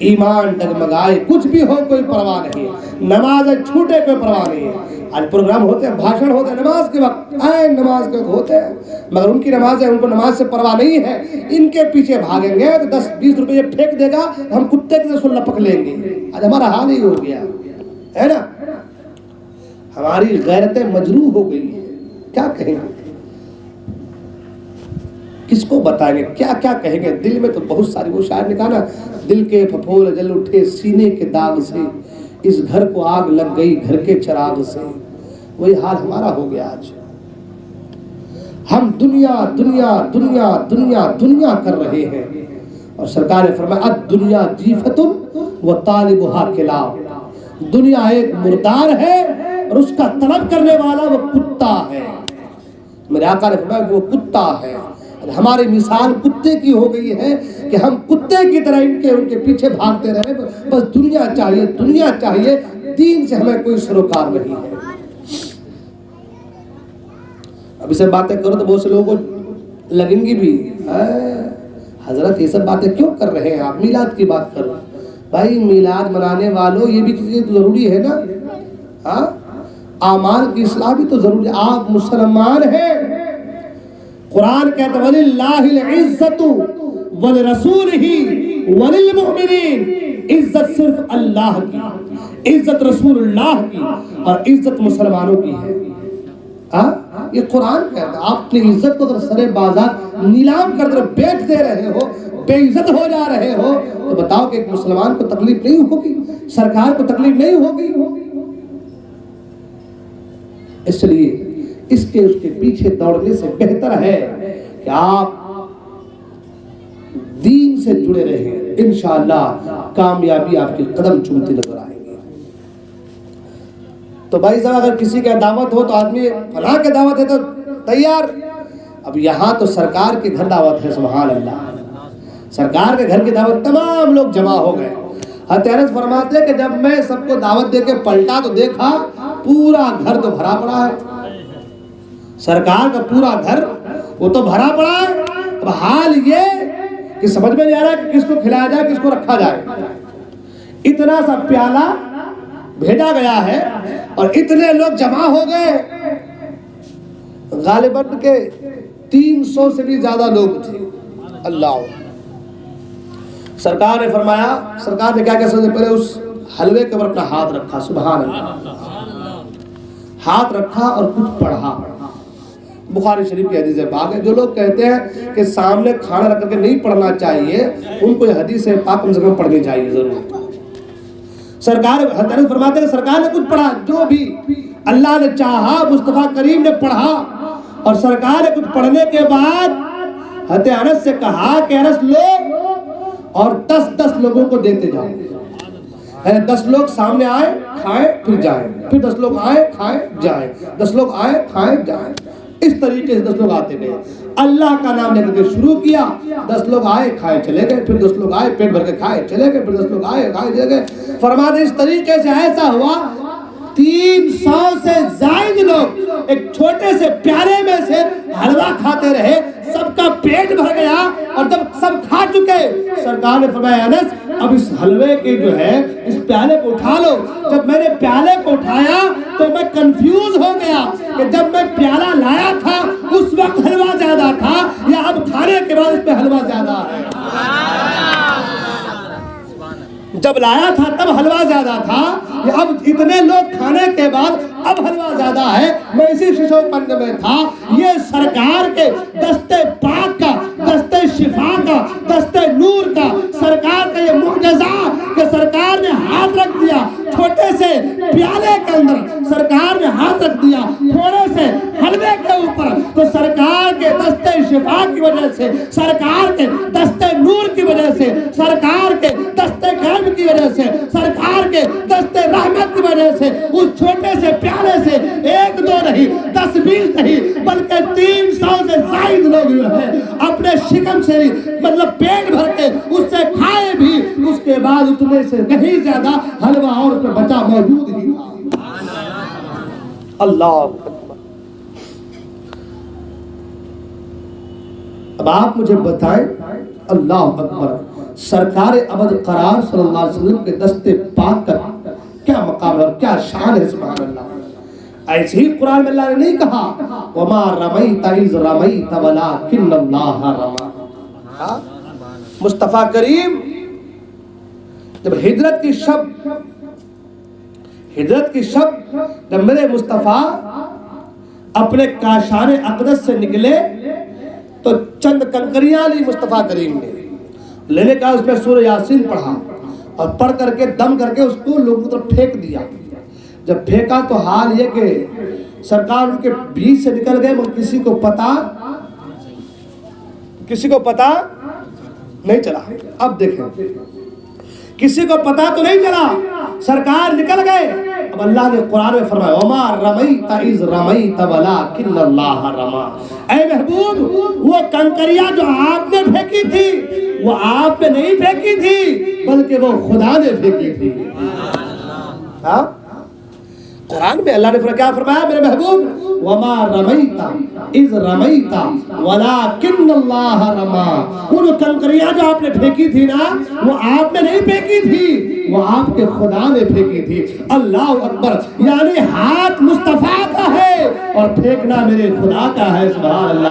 ایمان ڈگمگائے کچھ بھی ہو کوئی پرواہ نہیں، نماز چھوٹے کوئی پرواہ نہیں ہے. آج پروگرام ہوتے ہیں، بھاشن ہوتے ہیں نماز کے وقت، نماز کے وقت ہوتے ہیں مگر ان کی نماز ہے، ان کو نماز سے پرواہ نہیں ہے. ان کے پیچھے بھاگیں گے تو 10-20 روپے پھینک دے گا، ہم کتے کے اس کو لپک لیں گے. آج ہمارا حال ہی ہو گیا ہے نا، ہماری غیرتیں مجروح ہو گئی ہے. کیا کہیں گے، کس کو بتائیں گے، کیا کیا کہیں گے. دل میں تو بہت ساری، وہ شاعر نے کہا نا دل کے پھپھول جل اٹھے سینے کے داغ سے، اس گھر کو آگ لگ گئی گھر کے چراغ سے. وہی حال ہمارا ہو گیا. آج ہم دنیا دنیا دنیا دنیا دنیا کر رہے ہیں اور سرکار نے فرمایا الدنیا جیفت و طالبها کلاب. دنیا ایک مردار ہے اور اس کا طلب کرنے والا وہ کتا ہے. میرے آقا نے فرمایا کہ وہ کتا ہے. ہماری مثال کتے کی ہو گئی ہے کہ ہم کتے کی طرح ان کے پیچھے بھاگتے رہے، بس دنیا چاہیے دنیا چاہیے، دین سے ہمیں کوئی سروکار نہیں ہے. ابھی سے باتیں کرو تو بہت سے لوگوں کو لگیں گی بھی، حضرت یہ سب باتیں کیوں کر رہے ہیں آپ؟ میلاد کی بات کر رہے ہیں۔ بھائی میلاد منانے والوں یہ بھی کسی تو ضروری ہے نا، ہاں اعمال کی اصلاح بھی تو ضروری ہے۔ آپ مسلمان ہیں، قرآن کہتا ہے وَلِلَّهِ الْعِزَّةُ وَلِرَسُولِهِ وَلِلْمُؤْمِنِينَ، عزت صرف اللہ کی، عزت رسول اللہ کی، اور عزت مسلمانوں کی ہے۔ یہ قرآن کہتا ہے آپ اپنی عزت کو اگر سرے بازار نیلام کر در بیٹھ دے رہے ہو، بے عزت ہو جا رہے ہو، تو بتاؤ کہ ایک مسلمان کو تکلیف نہیں ہوگی، سرکار کو تکلیف نہیں ہوگی؟ اس لیے اس کے پیچھے دوڑنے سے بہتر ہے کہ آپ دین سے جڑے رہیں، انشاءاللہ کامیابی آپ کے قدم چومتی نظر آئیں گے۔ تو بھائی صاحب اگر کسی کا دعوت ہو تو آدمی فلاں کے دعوت ہے تو تیار۔ اب یہاں تو سرکار کے گھر دعوت ہے، سبحان اللہ، سرکار کے گھر کی دعوت، تمام لوگ جمع ہو گئے۔ حضرت انس فرماتے ہیں کہ جب میں سب کو دعوت دے کے پلٹا تو دیکھا پورا گھر تو بھرا پڑا ہے، سرکار کا پورا گھر وہ تو بھرا پڑا ہے۔ اب حال یہ کہ سمجھ میں نہیں آ رہا کہ کس کو کھلایا جائے کس کو رکھا جائے۔ اتنا سا پیالہ بھیجا گیا ہے اور اتنے لوگ جمع ہو گئے، غالباً کے 300 سے بھی زیادہ لوگ تھے۔ اللہ، سرکار نے فرمایا، سرکار نے کیا کہا، سب سے پہلے اس حلوے کے اوپر اپنا ہاتھ رکھا، سبحان اللہ، ہاتھ رکھا اور کچھ پڑھا۔ بخاری شریف کی حدیث پاک ہے، جو لوگ کہتے ہیں کہ سامنے کھانا رکھ کے نہیں پڑھنا چاہیے، ان کو یہ حدیث پاک کم سے کم پڑھنی چاہیے ضرور۔ سرکار حضرت فرماتے ہیں سرکار نے کچھ پڑھا، جو بھی اللہ نے چاہا مصطفیٰ کریم نے پڑھا، اور سرکار نے کچھ پڑھنے کے بعد حضرت انس سے کہا کہ انس لو اور 10 لوگوں کو دیتے جاؤ، 10 لوگ سامنے آئے کھائیں پھر جائیں، پھر 10 لوگ آئے کھائیں جائیں، 10 لوگ آئے کھائیں جائیں، اس طریقے سے 10 لوگ آتے گئے۔ اللہ کا نام لے کر کے شروع کیا، 10 لوگ آئے کھائے چلے گئے، پھر 10 لوگ آئے پیٹ بھر کے کھائے چلے گئے، پھر 10 لوگ آئے کھائے چلے گئے۔ فرماتے اس طریقے سے ایسا ہوا 300 سے زائد لوگ ایک چھوٹے سے پیالے میں سے حلوہ کھاتے رہے، سب کا پیٹ بھر گیا، اور جب سب کھا چکے سرکار نے فرمایا انس اب اس حلوے کے جو ہے اس پیالے کو اٹھا لو۔ جب میں نے پیالے کو اٹھایا تو میں کنفیوز ہو گیا کہ جب میں پیالہ لایا تھا اس وقت حلوہ زیادہ تھا یا اب کھانے کے بعد اس میں حلوہ زیادہ ہے۔ جب لایا تھا تب حلوہ زیادہ تھا یا اب اتنے لوگ کھانے کے بعد اب حلوہ زیادہ ہے؟ میں اسی ششو پند میں تھا۔ یہ سرکار کے دستے پاک کا، دستے شفا کا، دستے نور کا، سرکار کا یہ معجزہ کہ سرکار نے ہاتھ رکھ دیا چھوٹے سے پیالے کے اندر، سرکار نے ہاتھ رکھ دیا تھوڑے سے حلوے کے اوپر، تو سرکار کے دستے شفا کی وجہ سے، سرکار کے دستے نور کی وجہ سے، سرکار کے دستے کرم کی وجہ سے، سرکار کے دستے رحمت کی وجہ سے اس چھوٹے سے پیالے سے 1 2 نہیں 10 20 نہیں بلکہ 300 سے زائد لوگ جو ہے اپنے شکم سے مطلب پیٹ بھر کے اس سے کھائے بھی، اس کے بعد اتنے سے کہیں زیادہ حلوہ اور اس میں بچا موجود ہی تھا۔ اللہ اکبر۔ اب آپ مجھے بتائیں، اللہ اکبر، سرکار ابد قرار صلی اللہ علیہ وسلم کے دستے پاک کا کیا مقام ہے اور کیا شان ہے، سبحان اللہ۔ ایسے ہی قرآن میں اللہ نے نہیں کہا وَمَا رَمَيْتَ إِذْ رَمَيْتَ وَلَكِنَّ اللَّهَ رَمَى۔ مصطفیٰ کریم جب ہجرت کی شب جب میرے مصطفیٰ اپنے کاشان اقدس سے نکلے تو چند کنکریاں لی مصطفیٰ کریم نے، لینے کا اس میں سورہ یاسین پڑھا اور پڑھ کر کے دم کر کے اس کو لوگوں کی طرف پھینک دیا۔ جب پھینکا تو حال یہ کہ سرکار ان کے بیچ سے نکل گئے، مگر کسی کو پتا نہیں چلا۔ اب دیکھیں کسی کو پتا تو نہیں چلا، سرکار نکل گئے۔ اب اللہ نے قرآن میں فرمایا وَمَا رَمَيْتَ إِذْ رَمَيْتَ وَلَكِنَّ اللَّهَ رَمَى۔ اے محبوب، وہ کنکریاں جو آپ نے پھینکی تھی وہ آپ نے نہیں پھینکی تھی بلکہ وہ خدا نے پھینکی تھی۔ قرآن میں اللہ نے کیا فرمایا؟ میرے محبوب وما رمیتا اذ رمیتا ولکن اللہ رما. وہ کنکریاں جو آپ نے پھینکی تھی نا وہ آپ نے نہیں پھینکی تھی, وہ آپ کے خدا نے پھینکی تھی. اللہ اکبر. یعنی ہاتھ مصطفیٰ کا ہے اور پھینکنا میرے خدا کا ہے. سبحان اللہ.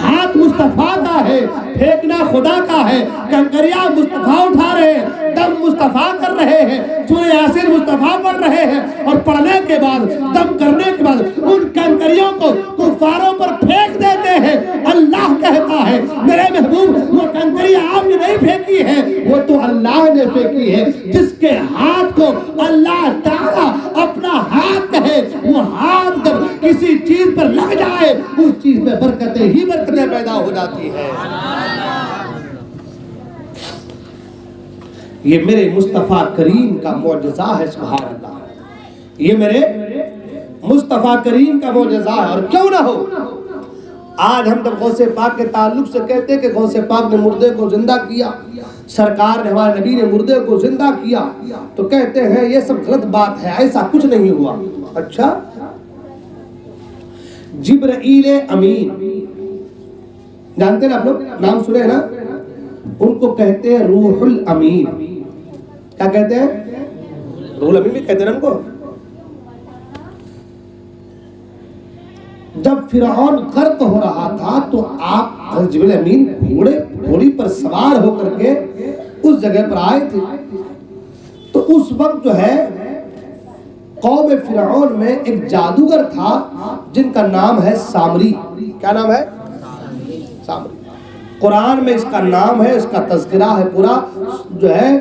ہاتھ مصطفیٰ کا ہے, پھینکنا خدا کا ہے. کنکریاں مصطفیٰ اٹھا رہے ہیں, دم مصطفیٰ کر رہے ہیں, سورہ یاسین مصطفیٰ پڑھ رہے ہیں, اور پڑھنے کے بعد دم کرنے کے بعد ان کنکریوں کو کفاروں پر پھینک دیتے ہیں. اللہ کہتا ہے میرے محبوب وہ کنکری آپ نے نہیں پھینکی ہے, وہ تو اللہ نے پھینکی ہے. جس کے ہاتھ کو اللہ تعالیٰ اپنا ہاتھ کہے, وہ ہاتھ جب کسی چیز پر لگ جائے اس چیز میں برکتیں ہی برکتیں پیدا ہو جاتی ہے. یہ میرے مصطفیٰ کریم کا معجزہ ہے. سبحان اللہ. یہ میرے مصطفیٰ کریم کا معجزہ ہے. اور کیوں نہ ہو, آج ہم جب غوث پاک کے تعلق سے کہتے ہیں کہ غوث پاک نے مردے کو زندہ کیا, سرکار نے ہمارے نبی نے مردے کو زندہ کیا, تو کہتے ہیں یہ سب غلط بات ہے, ایسا کچھ نہیں ہوا. اچھا, جبرائیل امین جانتے ہیں آپ لوگ, نام سنے ہیں نا, ان کو کہتے ہیں روح الامین. کیا کہتے ہیں؟ روح الامین بھی کہتے ہیں ان کو. جب فرعون غرق ہو رہا تھا تو آپ جبرائیل امین گھوڑی پر سوار ہو کر کے اس جگہ پر آئے تھے. تو اس وقت جو ہے قوم فرعون میں ایک جادوگر تھا جن کا نام ہے سامری. کیا نام ہے؟ سامری. قرآن میں اس کا نام ہے, اس کا تذکرہ ہے پورا جو ہے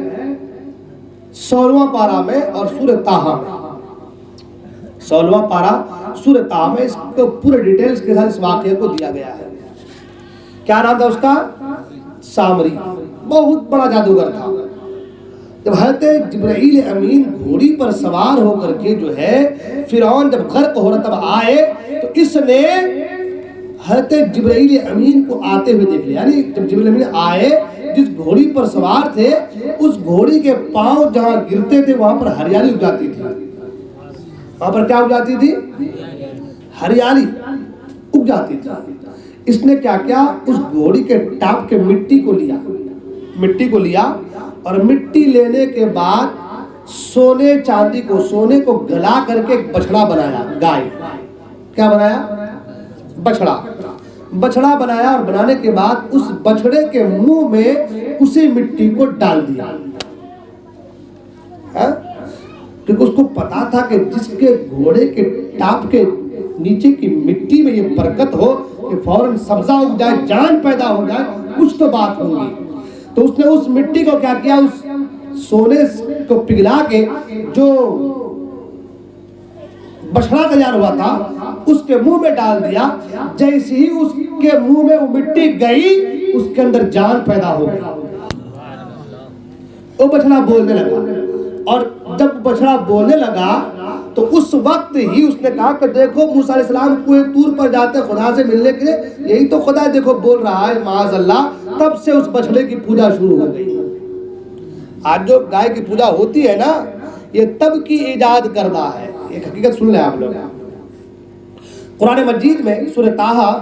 16واں پارہ میں اور سورہ طٰہٰ میں. 16واں پارہ سورہ طٰہٰ میں اس کو پورے ڈیٹیلز کے ساتھ اس واقعے کو دیا گیا ہے. کیا نام تھا اس کا؟ سامری. بہت بڑا جادوگر تھا. جب حضرت جبرائیل امین گھوڑی پر سوار ہو کر کے جو ہے فرعون جب غرق ہو رہا تب آئے, تو اس نے حضرت جبرائیل امین کو آتے ہوئے دیکھ لیا. یعنی جب جبرائیل امین آئے, جس گھوڑی پر سوار تھے اس گھوڑی کے پاؤں جہاں گرتے تھے وہاں پر ہریالی اگ جاتی تھی. وہاں پر کیا اگ جاتی تھی؟ ہریالی اگ جاتی تھی. اس نے کیا کیا, اس گھوڑی کے ٹاپ کے مٹی کو لیا اور مٹی لینے کے بعد سونے چاندی کو, سونے کو گلا کر کے ایک بچڑا بنایا. گائے, کیا بنایا؟ بچڑا بنایا. اور بنانے کے بعد اس بچڑے کے منہ میں اسی مٹی کو ڈال دیا, کیونکہ اس کو پتا تھا کہ جس کے گھوڑے کے ٹاپ کے نیچے کی مٹی میں یہ برکت ہو کہ فوراً سبزہ اگ جائے, جان پیدا ہو جائے, کچھ تو بات ہوگی. تو اس نے اس مٹی کو کیا کیا, اس سونے کو پگھلا کے جو بچڑا تیار ہوا تھا اس کے منہ میں ڈال دیا. جیسے ہی اس کے منہ میں وہ مٹی گئی اس کے اندر جان پیدا ہو گئی. وہ بچڑا بولنے لگا, اور جب بچڑا بولنے لگا تو اس وقت ہی اس نے کہا کہ دیکھو موسیٰ علیہ السلام کوہ طور پر جاتے خدا سے ملنے کے لیے, یہی تو خدا دیکھو بول رہا ہے معاذ اللہ. تب سے اس بچڑے کی پوجا شروع ہو گئی. آج جو گائے کی پوجا ہوتی ہے نا, یہ تب کی ایجاد کردہ ہے. ایک حقیقت سن لیں آپ لوگ. قرآن مجید میں سورہ طٰہٰ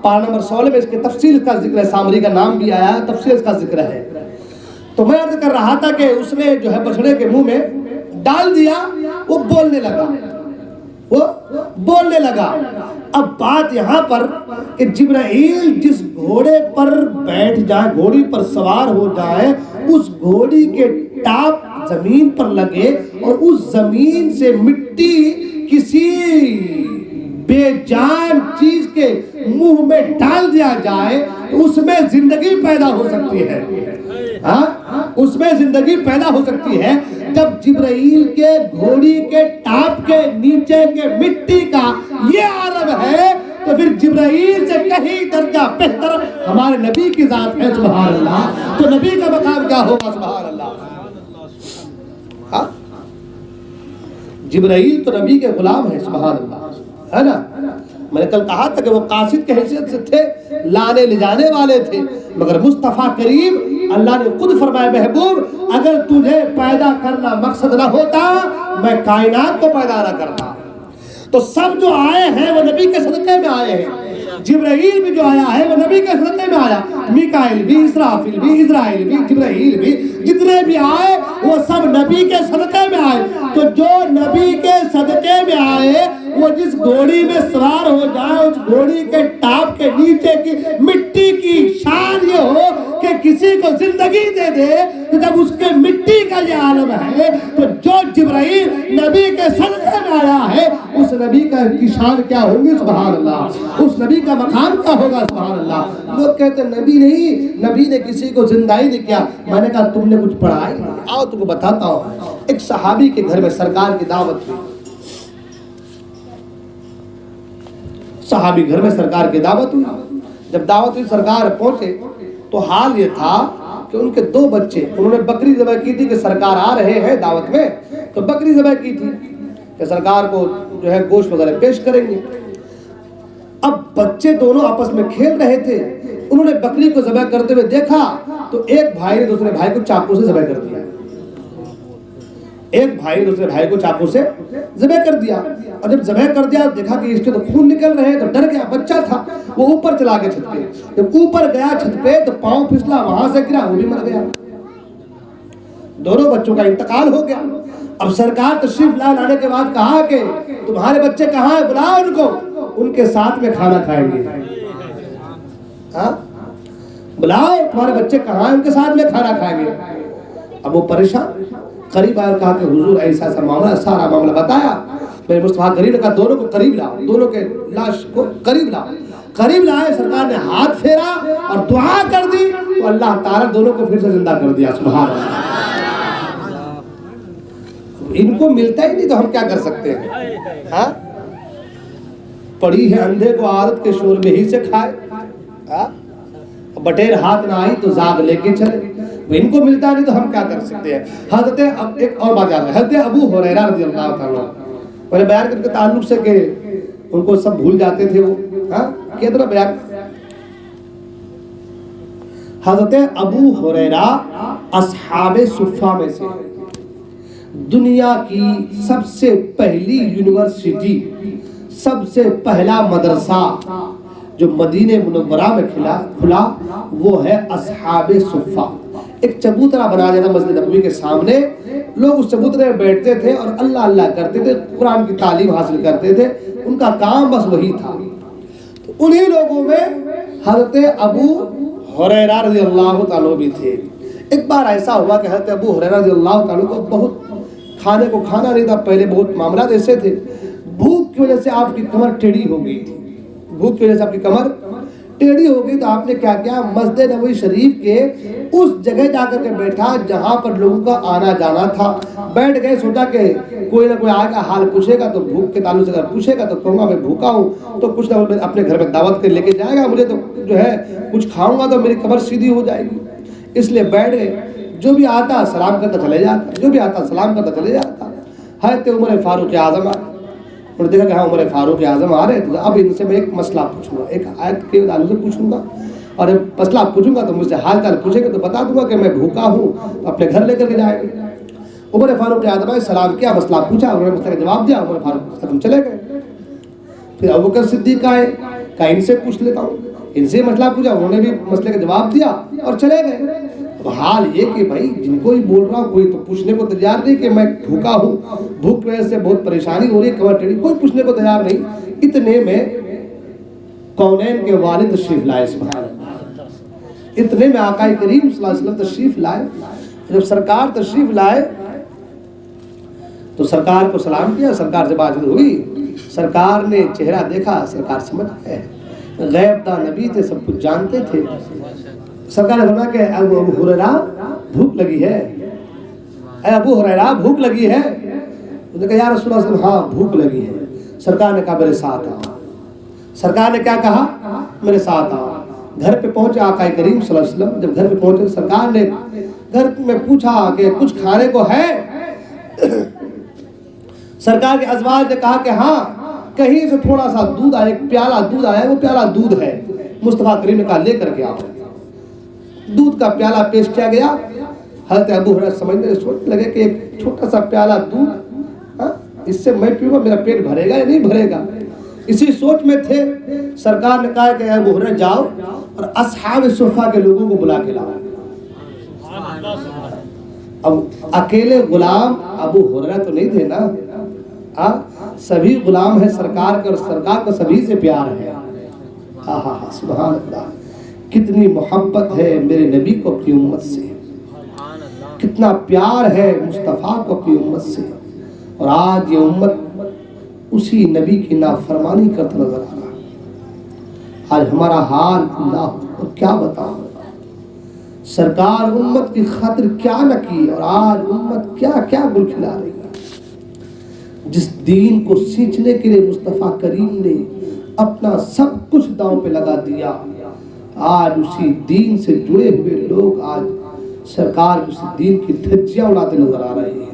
پارہ نمبر 16 میں اس کے تفصیل کا ذکر ہے. سامری کا نام بھی آیا ہے, تفصیل اس کا ذکر ہے. تو میں عرض کر رہا تھا کہ اس نے جو ہے بچڑے کے منہ میں ڈال دیا, وہ بولنے لگا. اب بات یہاں پر کہ جبرائیل جس گھوڑے پر بیٹھ جائے, گھوڑی پر سوار ہو جائے, اس گھوڑی کے ٹاپ زمین پر لگے اور اس زمین سے مٹی کسی بے جان چیز کے منہ میں ڈال دیا جائے تو اس میں زندگی پیدا ہو سکتی ہے. اس میں زندگی پیدا ہو سکتی ہے. جب جبرائیل کے گھوڑی کے ٹاپ کے نیچے کے مٹی کا یہ عالم ہے تو پھر جبرائیل سے کہیں درجہ بہتر ہمارے نبی کی ذات ہے. سبحان اللہ. تو نبی کا مقام کیا ہوگا؟ سبحان اللہ. جبرائیل تو نبی کے غلام ہے. سبحان اللہ, ہے نا. میں نے کل کہا تھا کہ وہ قاصد کے حیثیت سے تھے, لانے لے جانے والے تھے, مگر مصطفیٰ کریم اللہ نے خود فرمایا محبوب اگر تجھے پیدا کرنا مقصد نہ ہوتا میں کائنات کو پیدا نہ کرتا. تو سب جو آئے ہیں وہ نبی کے صدقے میں آئے ہیں. جبرائیل بھی جو آیا ہے وہ نبی کے صدقے میں آیا. میکائیل بھی، اسرافیل بھی، اسرائیل بھی، جبرائیل بھی، جتنے بھی آئے وہ سب نبی کے صدقے میں آئے. تو جو نبی کے صدقے میں آئے وہ جس گھوڑی میں سوار ہو جائے اس گھوڑی کے ٹاپ کے نیچے کی مٹی کی شان یہ ہو کہ کسی کو زندگی دے دے. تو جب اس کے مٹی کا یہ عالم ہے تو جو جبرائیل نبی کے صدقے میں آیا ہے اس نبی کی شان کیا ہوگی؟ سبحان اللہ. اس نبی کا مقام کیا ہوگا؟ سبحان اللہ. لوگ کہتے ہیں نبی نہیں، نبی نے کسی کو زندہ ہی نہیں کیا. میں نے کہا تم نے کچھ پڑھا ہی نہیں. آؤ تم کو بتاتا ہوں. ایک صحابی کے گھر میں سرکار کی دعوت ہوئی. صحابی گھر میں سرکار کی دعوت ہوئی. جب دعوت ہوئی سرکار پہنچے تو حال یہ تھا کہ ان کے 2 بچے، انہوں نے بکری ذبح کی تھی کہ سرکار آ رہے ہیں دعوت میں، تو بکری ذبح کی تھی کہ سرکار کو جو ہے گوشت وغیرہ پیش کریں گے. اب بچے دونوں آپس میں کھیل رہے تھے. انہوں نے بکری کو ذبح کرتے ہوئے دیکھا تو ایک بھائی نے دوسرے بھائی کو چاقو سے ذبح کر دیا. ایک بھائی دوسرے بھائی کو چاقو سے ذبح کر دیا. اور جب ذبح کر دیا دیکھا کہ اس کے تو خون نکل رہے ہیں تو ڈر گیا. بچہ تھا وہ اوپر چلا گیا چھت پہ. جب اوپر گیا چھت پہ تو پاؤں پھسلا، وہاں سے گرا، وہ بھی مر گیا. دونوں بچوں کا انتقال ہو گیا. اب سرکار تشریف لانے کے بعد کہا کہ تمہارے بچے کہاں ہیں؟ بلاؤ ان کو، ان کے ساتھ میں کھانا کھائیں گے. بلاؤ تمہارے بچے کہاں ہیں، ان کے ساتھ میں کھانا کھائیں گے. اب وہ پریشان قریب آیا، کہا کہ حضور ایسا ایسا معاملہ، سارا معاملہ بتایا. میرے مصطفیٰ قریب نے کہا دونوں کو قریب لاؤ، دونوں کے لاش کو قریب لاؤ. قریب لائے، سرکار نے ہاتھ پھیرا اور دعا کر دی تو اللہ تعالیٰ دونوں کو پھر سے زندہ کر دیا. سبحان اللہ. ان کو ملتا ہی نہیں تو ہم کیا کر سکتے ہیں؟ ہاں پڑی ہے اندھے کو عادت کے شور میں ہی سے کھائے. بٹیر ہاتھ نہ آئی تو زاغ لے کے چلے. ان کو ملتا نہیں تو ہم کیا کر سکتے ہیں؟ حضرت ایک اور بات یاد ہے، حضرت ابو ہریرہ رضی اللہ تعالیٰ میں نے بیان کر کے تعلق سے کہ ان کو سب بھول جاتے تھے وہ. کیا طرح بیان؟ حضرت ابو ہریرہ اصحاب صفہ میں سے، دنیا کی سب سے پہلی یونیورسٹی، سب سے پہلا مدرسہ جو مدینہ منورہ میں کھلا وہ ہے اصحاب صفہ. ایک چبوترا بنا دیا تھا مسجد نبوی کے سامنے. لوگ اس چبوترے میں بیٹھتے تھے اور اللہ اللہ کرتے تھے، قرآن کی تعلیم حاصل کرتے تھے. ان کا کام بس وہی تھا. تو انہی لوگوں میں حضرت ابو ہریرہ رضی اللہ تعالیٰ بھی تھے. ایک بار ایسا ہوا کہ حضرت ابو ہریرہ رضی اللہ تعالیٰ کو بہت کھانے کو کھانا نہیں تھا. پہلے بہت معاملات ایسے تھے. بھوک کی وجہ سے آپ کی کمر ٹیڑھی ہو گئی تھی. بھوک کی وجہ سے آپ کی کمر ٹیڑھی ہو گئی تو آپ نے کیا کیا، مسجد نبوی شریف کے اس جگہ جا کر کے بیٹھا جہاں پر لوگوں کا آنا جانا تھا. بیٹھ گئے، سوچا کہ کوئی نہ کوئی آئے گا، حال پوچھے گا تو بھوک کے تعلق سے اگر پوچھے گا تو کہوں گا میں بھوکا ہوں، تو کچھ نہ کچھ اپنے گھر میں دعوت کر لے کے جائے گا. مجھے تو جو ہے کچھ کھاؤں گا تو میری کمر سیدھی ہو جائے گی. اس لیے بیٹھ گئے. جو بھی آتا سلام کرتا چلے جاتا، جو بھی آتا سلام کرتا چلے جاتا. حضرت عمر فاروق اعظم آئے. انہوں نے دیکھا کہ ہاں عمر فاروق اعظم آ رہے ہیں تو اب ان سے میں ایک مسئلہ پوچھوں گا، ایک آیت کے تعلق سے پوچھوں گا، اور مسئلہ پوچھوں گا تو مجھ سے حال چال پوچھیں گے تو بتا دوں گا کہ میں بھوکا ہوں، تو اپنے گھر لے کر کے جائیں گے. عمر فاروق اعظم آئے، سلام کیا، مسئلہ پوچھا، انہوں نے مسئلہ کا جواب دیا. عمر فاروق اعظم چلے گئے. پھر ابوبکر صدیق آئے، کہا ان سے پوچھ لیتا ہوں. ان سے مسئلہ پوچھا، انہوں نے بھی مسئلے کا جواب دیا اور چلے گئے. اب حال یہ کہ بھائی جن کو ہی بول رہا ہوں کوئی تو پوچھنے کو تیار نہیں کہ میں بھوکا ہوں، بھوک کی وجہ سے بہت پریشانی ہو رہی ہے، کمر ٹیڑھی، کوئی پوچھنے کو تیار نہیں. اتنے میں کونین کے والد تشریف لائے. سبحان اللہ. اتنے میں آقا کریم صلی اللہ علیہ وسلم تشریف لائے. جب سرکار تشریف لائے تو سرکار کو سلام کیا. سرکار سے بات ہوئی، سرکار نے چہرہ دیکھا، سرکار سمجھ گئے غیب داں نبی تھے، سب کچھ جانتے تھے. سرکار نے فرمایا کہ ابو ہریرہ بھوک لگی ہے، اے ابو ہریرہ بھوک لگی ہے. انہوں نے کہا یا رسول اللہ ہاں بھوک لگی ہے. سرکار نے کہا میرے ساتھ آؤ. سرکار نے کیا کہا، میرے ساتھ آؤ. گھر پہ پہنچے آقا کریم صلی اللہ علیہ وسلم. جب گھر پہ پہنچے سرکار نے گھر میں پوچھا کہ کچھ کھانے کو ہے. سرکار کے ازواج نے کہا کہ ہاں کہیں سے تھوڑا سا دودھ آیا، ایک پیالہ دودھ آیا، وہ پیالہ دودھ ہے. مصطفیٰ کریم نے کہا لے کر کے آؤ. دودھ کا پیالہ پیش کیا گیا. حضرت ابو ہریرہ سمجھنے لگے کہ ایک چھوٹا سا پیالہ دودھ اس سے میں پیوں گا میرا پیٹ بھرے گا یا نہیں بھرے گا. اسی سوچ میں تھے. سرکار نے کہا کہ ابو ہریرہ جاؤ اور اصحاب صفہ کے لوگوں کو بلا کے لاؤ. اب اکیلے غلام ابو ہریرہ تو نہیں تھے نا, سبھی غلام ہیں سرکار کے, اور سرکار کو سبھی سے پیار ہے. سبحان اللہ, کتنی محبت ہے میرے نبی کو اپنی امت سے, کتنا پیار ہے مصطفیٰ کو اپنی امت سے. اور آج یہ امت اسی نبی کی نافرمانی کرتا نظر آ رہا ہے. آج ہمارا حال اللہ کیا بتاؤں, سرکار امت کی خاطر کیا نہ کی, اور آج امت کیا کیا گل کھلا رہی ہے. جس دین کو سینچنے کے لیے مصطفیٰ کریم نے اپنا سب کچھ داؤں پہ لگا دیا, آج اسی دین سے جڑے ہوئے لوگ آج سرکار اسی دین کی دھجیاں اڑاتے نظر آ رہے ہیں.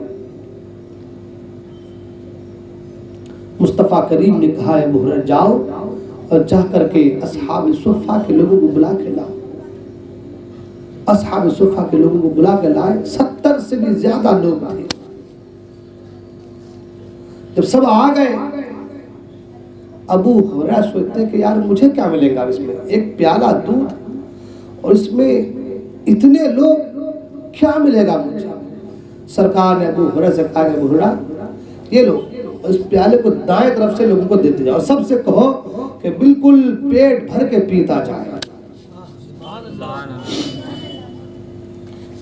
مصطفیٰ کریم نے کہا ہے ابو ہریرہ جاؤ اور جا کر کے اصحاب صفہ کے لوگوں کو بلا کے لاؤ. اصحاب صفہ کے لوگوں کو بلا کے لائے. 70 سے بھی زیادہ لوگ تھے. جب سب آ گئے, ابو ہریرہ سوچتے کہ یار مجھے کیا ملے گا اس میں, ایک پیالہ دودھ, اور اس میں اتنے لوگ, کیا ملے گا مجھے. سرکار نے ابو ہریرہ سے کہا کہ ابو ہریرہ یہ لو, اس پیالے کو دائیں طرف سے لوگوں کو دیتے جاؤ, اور سب سے کہو کہ بالکل پیٹ بھر کے پیتا جائے.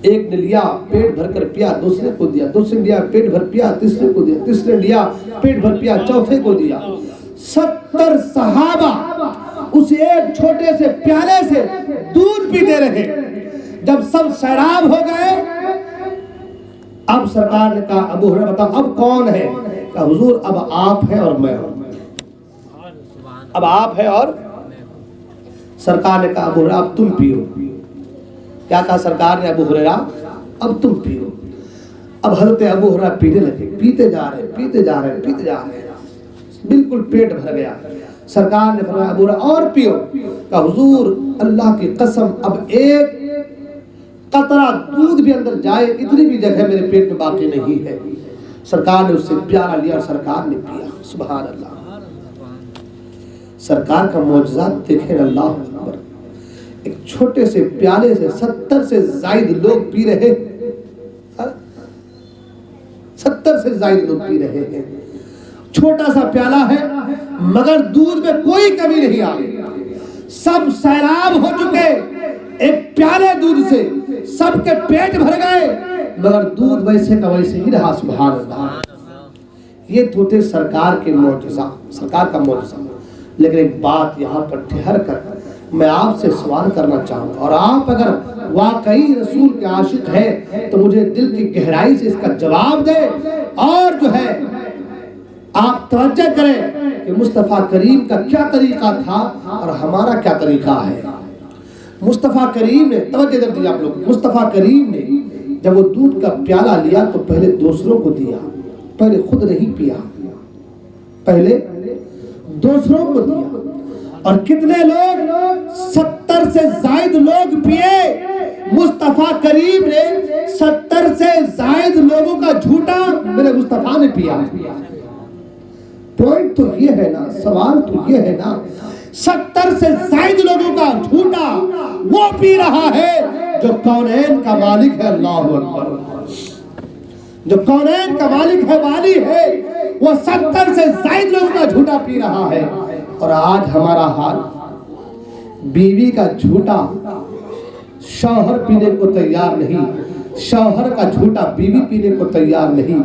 ایک نے لیا پیٹ بھر کر پیا, دوسرے کو دیا, دوسرے نے لیا پیٹ بھر پیا, تیسرے کو دیا, تیسرے نے لیا پیٹ بھر پیا, چوتھے کو دیا. 70 صحابہ اس ایک چھوٹے سے پیالے سے دودھ پیتے رہے. جب سب سیراب ہو گئے, اب سرکار نے کہا ابو ہریرہ بتاؤ اب کون ہے. کہا حضور اب آپ ہیں اور میں ہوں. اب آپ ہیں اور سرکار نے کہا ابو ہریرہ اب تم پیو. کیا کہا سرکار نے ابو ہریرہ اب تم پیو. اب حضرت ابو ہریرہ پینے لگے, پیتے جا رہے, پیتے جا رہے, پیتے جا رہے, بالکل پیٹ بھر گیا. سرکار نے فرمایا ابو ہریرہ اور پیو. کہا حضور اللہ کی قسم اب ایک قطرہ دودھ بھی اندر جائے اتنی بھی جگہ میرے پیٹ میں باقی نہیں ہے. سرکار نے اس سے پیالہ لیا اور سرکار نے پیا. سبحان اللہ, سرکار کا معجزات دیکھیں. اللہ اکبر, ایک چھوٹے سے پیالے سے 70 سے زائد لوگ پی رہے ہیں. 70 سے زائد لوگ پی رہے ہیں. چھوٹا سا پیالہ ہے مگر دودھ میں کوئی کمی نہیں آئی. سب سیراب ہو چکے, ایک پیالے دودھ سے سب کے پیٹ بھر گئے, مگر دودھ ویسے کا ویسے ہی رہا. سبحان اللہ, یہ تو تھے سرکار کے معجزہ, سرکار کا معجزہ. لیکن ایک بات یہاں پر ٹھہر کر میں آپ سے سوال کرنا چاہوں گا, اور آپ اگر واقعی رسول کے عاشق ہیں تو مجھے دل کی گہرائی سے اس کا جواب دیں, اور جو ہے آپ توجہ کریں کہ مصطفیٰ کریم کا کیا طریقہ تھا اور ہمارا کیا طریقہ ہے. مصطفیٰ کریم نے, توجہ دیجیے آپ لوگ, مصطفیٰ کریم نے جب وہ دودھ کا پیالہ لیا تو پہلے دوسروں کو دیا, پہلے خود نہیں پیا, پہلے دوسروں کو دیا. اور کتنے لوگ, 70 سے زائد لوگ پیے. مصطفیٰ کریم نے 70 سے زائد لوگوں کا جھوٹا میرے مصطفیٰ نے پیا. پوائنٹ تو یہ ہے نا, سوال تو یہ ہے نا, 70 سے زائد لوگوں کا جھوٹا وہ پی رہا ہے جو کونین کا مالک ہے. اللہ اکبر, جو کونین کا مالک ہے, والی ہے, وہ 70 سے زائد لوگوں کا جھوٹا پی رہا ہے. اور آج ہمارا حال, بیوی کا جھوٹا شوہر پینے کو تیار نہیں, شوہر کا جھوٹا بیوی پینے کو تیار نہیں,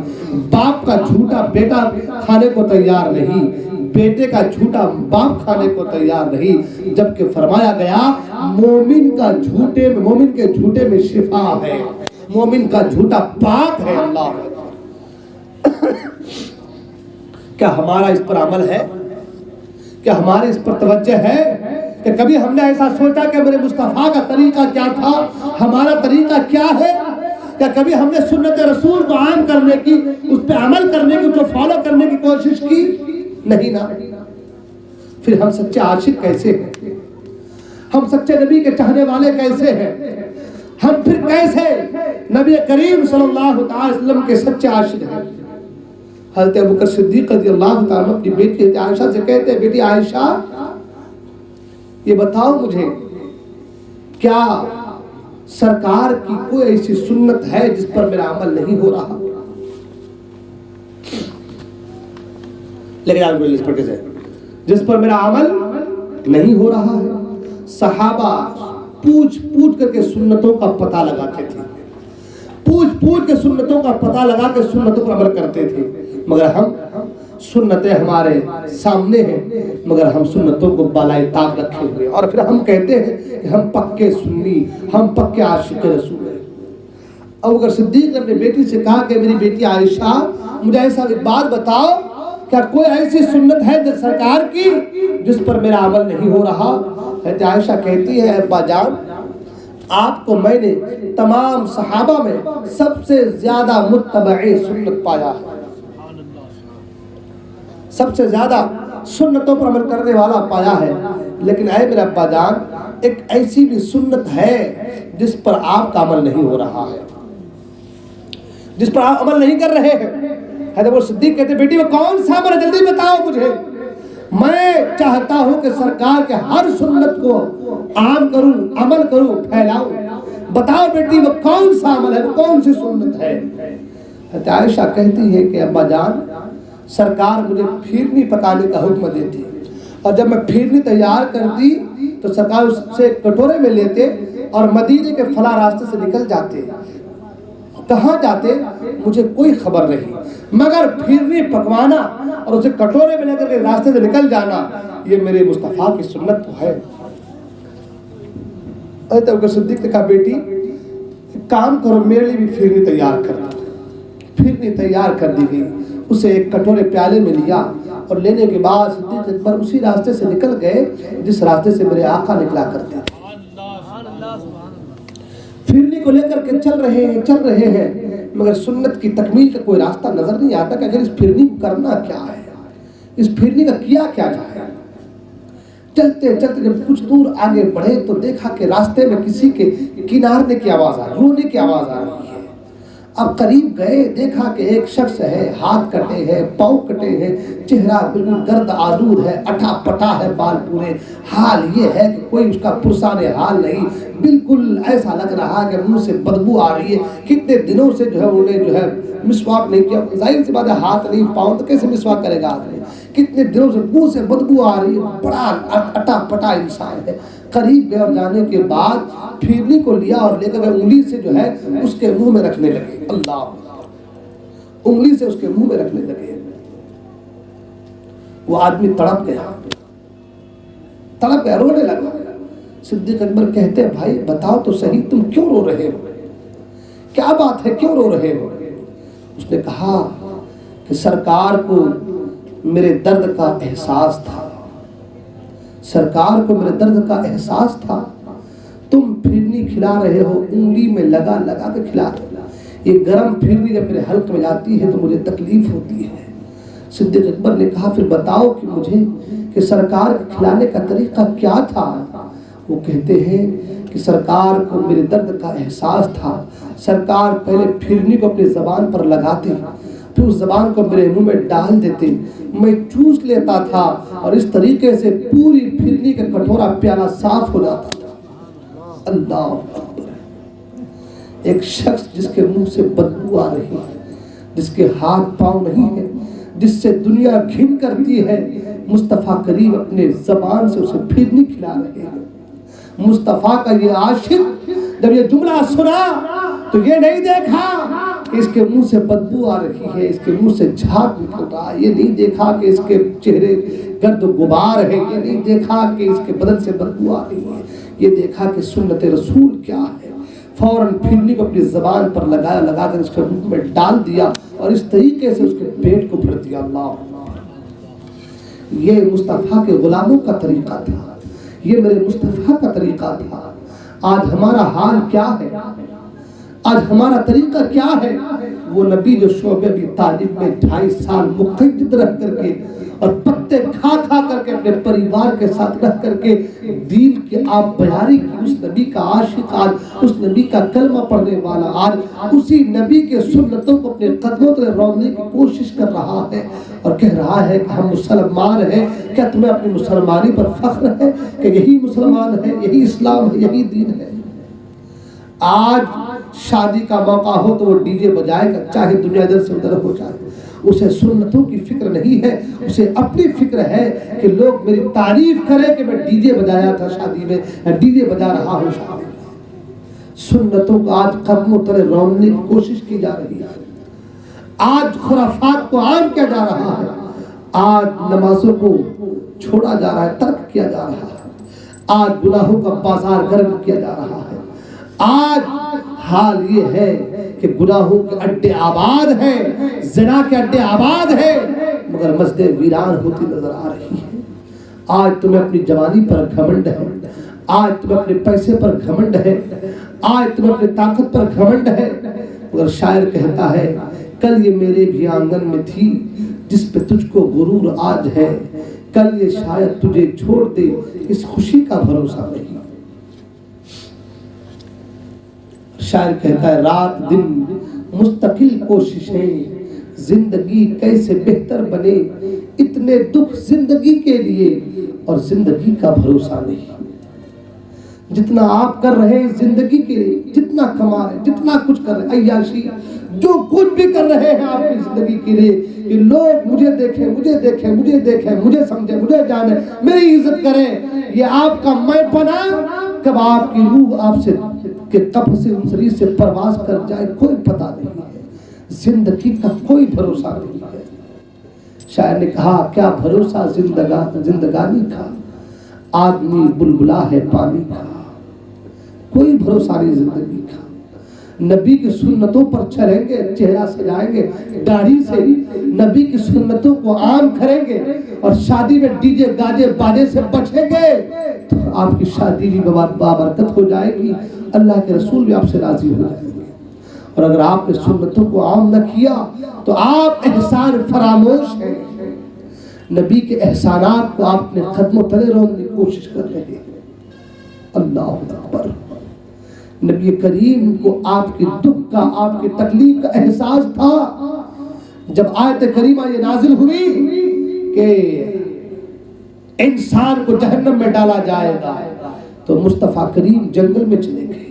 باپ کا جھوٹا بیٹا کھانے کو تیار نہیں, بیٹے کا جھوٹا باپ کھانے کو تیار نہیں. جبکہ فرمایا گیا مومن کا جھوٹے میں, مومن کے جھوٹے میں شفا ہے, مومن کا جھوٹا پاک ہے. اللہ, کیا ہمارا اس پر عمل ہے؟ کیا ہمارے اس پر توجہ ہے کہ کبھی ہم نے ایسا سوچا کہ میرے مصطفیٰ کا طریقہ کیا تھا, ہمارا طریقہ کیا ہے؟ کیا کبھی ہم نے سنت رسول کو عام کرنے کی, اس پہ عمل کرنے کی, اس کو فالو کرنے کی کوشش کی؟ نہیں نا. پھر ہم سچے عاشق کیسے ہیں؟ ہم سچے نبی کے چاہنے والے کیسے ہیں؟ ہم پھر کیسے نبی کریم صلی اللہ علیہ وسلم کے سچے عاشق ہیں؟ حضرت ابوبکر صدیق رضی اللہ تعالیٰ اپنی بیٹی حضرت عائشہ سے کہتے ہیں بیٹی عائشہ یہ بتاؤ مجھے کیا سرکار کی کوئی ایسی سنت ہے جس پر میرا عمل نہیں ہو رہا؟ لیکن آپ اس پر کیسے جس پر میرا عمل نہیں ہو رہا ہے؟ صحابہ پوچھ پوچھ کر کے سنتوں کا پتہ لگاتے تھے، پوچھ پوچھ کے سنتوں کا پتہ لگا کے سنتوں پر عمل کرتے تھے، مگر ہم سنتیں ہمارے سامنے ہیں مگر ہم سنتوں کو بالائے طاق رکھے ہوئے، اور پھر ہم کہتے ہیں کہ ہم پکے سنی، ہم پکے عاشق رسول ہیں۔ ابوبکر صدیق نے اپنی بیٹی سے کہا کہ میری بیٹی عائشہ مجھے ایسا ایک بات بتاؤ، کیا کوئی ایسی سنت ہے سرکار کی جس پر میرا عمل نہیں ہو رہا؟ حضرت عائشہ کہتی ہے ابا جان آپ کو میں نے تمام صحابہ میں سب سے زیادہ متبع سنت پایا ہے، سب سے زیادہ سنتوں پر عمل کرنے والا پایا ہے، لیکن اے میرے ابا جان ایک ایسی بھی سنت ہے جس پر آپ کا عمل نہیں ہو رہا ہے، جس پر آپ عمل نہیں کر رہے ہیں۔ حضرت ابو صدیق کہتے بیٹی وہ کون سا عمل ہے جلدی بتاؤ مجھے، میں چاہتا ہوں کہ سرکار کے ہر سنت کو عام کروں، عمل کروں، پھیلاؤں، بتاؤ بیٹی وہ کون سا عمل ہے، وہ کون سی سنت ہے؟ حضرت عائشہ کہتی ہے کہ ابا جان سرکار مجھے پھرنی پکانے کا حکم دیتی، اور جب میں پھرنی تیار کرتی تو سرکار اس سے کٹورے میں لیتے اور مدینے کے فلاں راستے سے نکل جاتے، کہاں جاتے مجھے کوئی خبر نہیں، مگر پھرنی پکوانا اور اسے کٹورے میں لے کر کے راستے سے نکل جانا یہ میرے مصطفیٰ کی سنت تو ہے۔ حضرت ابوبکر صدیق نے کہا بیٹی کام کرو میرے لیے بھی پھرنی تیار کر دو، پھرنی تیار کر دی گئی، اسے ایک کٹورے پیالے میں لیا اور لینے کے بعد صدیق اکبر اسی راستے سے نکل گئے جس راستے سے میرے آقا نکلا کرتے تھے۔ پھرنی کو لے کر کے چل رہے ہیں مگر سنت کی تکمیل کا کوئی راستہ نظر نہیں آتا کہ اگر اس پھرنی کو کرنا کیا ہے، اس پھرنی کا کیا جائے۔ چلتے چلتے جب کچھ دور آگے بڑھے تو دیکھا کہ راستے میں کسی کے کنارنے کی آواز آ رہی، رونے کی آواز آ رہی ہے۔ اب قریب گئے دیکھا کہ ایک شخص ہے، ہاتھ کٹے ہیں، پاؤں کٹے ہیں، چہرہ بالکل گرد آلود ہے، اٹھا پٹا ہے بال پورے، حال یہ ہے کہ کوئی اس کا پرسان حال نہیں، بالکل ایسا لگ رہا کہ منہ سے بدبو آ رہی ہے، کتنے دنوں سے جو ہے انہیں جو ہے مسواک نہیں کیا، ظاہر سی بات ہے ہاتھ نہیں پاؤں تو کیسے مسواک کرے گا آدمی، کتنے دنوں سے منہ سے بدبو آ رہی ہے، بڑا اٹا پٹا انسان ہے۔ قریب گئے اور جانے کے بعد پھرنی کو لیا اور لے کر انگلی سے جو ہے اس کے منہ میں رکھنے لگے، اللہ انگلی سے اس کے منہ میں رکھنے لگے۔ وہ آدمی تڑپ گیا، رونے لگا۔ صدیق اکبر کہتے ہیں بھائی بتاؤ تو صحیح تم کیوں رو رہے ہو، کیا بات ہے کیوں رو رہے ہو؟ اس نے کہا کہ سرکار کو میرے درد کا احساس تھا، سرکار کو میرے درد کا احساس تھا، تم پھرنی کھلا رہے ہو، انگلی میں لگا کے کھلا رہے ہو، یہ گرم پھرنی جب میرے حلق میں جاتی ہے تو مجھے تکلیف ہوتی ہے۔ صدیق اکبر نے کہا پھر بتاؤ کہ مجھے کہ سرکار کے کھلانے کا طریقہ کیا تھا؟ وہ کہتے ہیں کہ سرکار کو میرے درد کا احساس تھا، سرکار پہلے پھرنی کو اپنی زبان پر لگاتے پھر اس زبان کو میرے منہ میں ڈال دیتے، میں چوس لیتا تھا اور اس طریقے سے پوری پھرنی کا کٹورا پیالہ صاف ہو جاتا تھا۔ اللہ اکبر، ایک شخص جس کے منہ سے بدبو آ رہی ہے، جس کے ہاتھ پاؤں نہیں ہے، جس سے دنیا گھن کرتی ہے، مصطفیٰ کریم اپنے زبان سے اسے پھرنی کھلا رہے ہیں۔ مصطفیٰ کا یہ عاشق جب یہ جملہ سنا تو یہ نہیں دیکھا کہ اس کے منہ سے بدبو آ رہی ہے، اس کے منہ سے جھاگ نکل رہا ہے، یہ نہیں دیکھا کہ اس کے چہرے گرد و غبار ہے، یہ نہیں دیکھا کہ اس کے بدن سے بدبو آ رہی ہے، یہ دیکھا کہ سنت رسول کیا ہے۔ فوراً پھرنی کو اپنی زبان پر لگا کر اس کے منہ میں ڈال دیا اور اس طریقے سے اس کے پیٹ کو بھر دیا۔ اللہ، یہ مصطفیٰ کے غلاموں کا طریقہ تھا، یہ میرے مصطفیٰ کا طریقہ تھا۔ آج ہمارا حال کیا ہے، آج ہمارا طریقہ کیا ہے؟ وہ نبی جو شعبہ بھی طالب میں 2.5 سال مقید رہ کر کے اور پتے کھا کھا کر کے اپنے پریوار کے ساتھ رہ کر کے دین کی آپ بیاری کی، اس نبی کا عاشق آج، اس نبی کا کلمہ پڑھنے والا آج اسی نبی کے سنتوں کو اپنے قدموں تلے روننے کی کوشش کر رہا ہے اور کہہ رہا ہے کہ ہم مسلمان ہیں۔ کیا تمہیں اپنی مسلمانی پر فخر ہے کہ یہی مسلمان ہے، یہی اسلام ہے، یہی دین ہے؟ آج شادی کا موقع ہو تو وہ ڈی جے بجائے گا، چاہے دنیا ادھر سے ادھر ہو جائے۔ اسے سنتوں کی فکر نہیں ہے، اسے اپنی فکر ہے کہ لوگ میری تعریف کریں کہ میں ڈی جے بجایا تھا شادی میں، ڈی جے بجا رہا ہوں شادی میں۔ سنتوں کو آج قدموں تلے روننے کی کوشش کی جا رہی ہے، آج خرافات کو عام کیا جا رہا ہے، آج نمازوں کو چھوڑا جا رہا ہے، ترک کیا جا رہا ہے، آج گناہوں کا بازار گرم کیا جا رہا ہے۔ آج حال یہ ہے کہ گناہوں کے اڈے آباد ہیں، زنا کے اڈے آباد ہیں، مگر مسجدیں ویران ہوتی نظر آ رہی ہیں۔ آج تمہیں اپنی جوانی پر گھمنڈ ہے، آج تمہیں اپنے پیسے پر گھمنڈ ہے، آج تمہیں اپنی طاقت پر گھمنڈ ہے، مگر شاعر کہتا ہے کل یہ میرے بھی آنگن میں تھی جس پہ تجھ کو غرور آج ہے، کل یہ شاید تجھے چھوڑ دے اس خوشی کا بھروسہ نہیں۔ شاعر کہتا ہے رات دن مستقل کوششیں، زندگی کیسے بہتر بنے، اتنے دکھ زندگی کے لیے اور زندگی کا بھروسہ نہیں۔ جتنا آپ کر رہے ہیں زندگی کے لیے، جتنا کما رہے ہیں، جتنا کچھ کر رہے ہیں، عیاشی جو کچھ بھی کر رہے ہیں آپ کی زندگی کے لیے کہ لوگ مجھے دیکھیں، مجھے دیکھیں، مجھے دیکھیں، مجھے سمجھیں، مجھے جانیں، میری عزت کریں، یہ آپ کا میں پنا کب آپ کی روح آپ سے کہ قبر سے انسری سے پرواز کر جائے کوئی پتہ نہیں ہے۔ زندگی کا کوئی بھروسہ نہیں ہے۔ شاعر نے کہا کیا بھروسہ زندگانی کا، آدمی بلبلا ہے پانی کا، کوئی بھروسہ نہیں زندگی کا۔ نبی کی سنتوں پر چلیں گے، چہرہ سجائیں گے داڑھی سے، نبی کی سنتوں کو عام کریں گے اور شادی میں ڈی جے گاجے باجے سے بچیں گے تو آپ کی شادی بھی بابرکت ہو جائے گی، اللہ کے رسول بھی آپ سے راضی ہو جائیں گے۔ اور اگر آپ نے سنتوں کو عام نہ کیا تو آپ احسان فراموش ہیں، نبی کے احسانات کو آپ نے قدموں تلے روننے کی کوشش کر رہے ہیں۔ اللہ اکبر۔ نبی کریم کو آپ کی دکھ کا، آپ کی تکلیف کا احساس تھا۔ جب آیت کریمہ یہ نازل ہوئی کہ انسان کو جہنم میں ڈالا جائے گا تو مصطفیٰ کریم جنگل میں چلے گئے،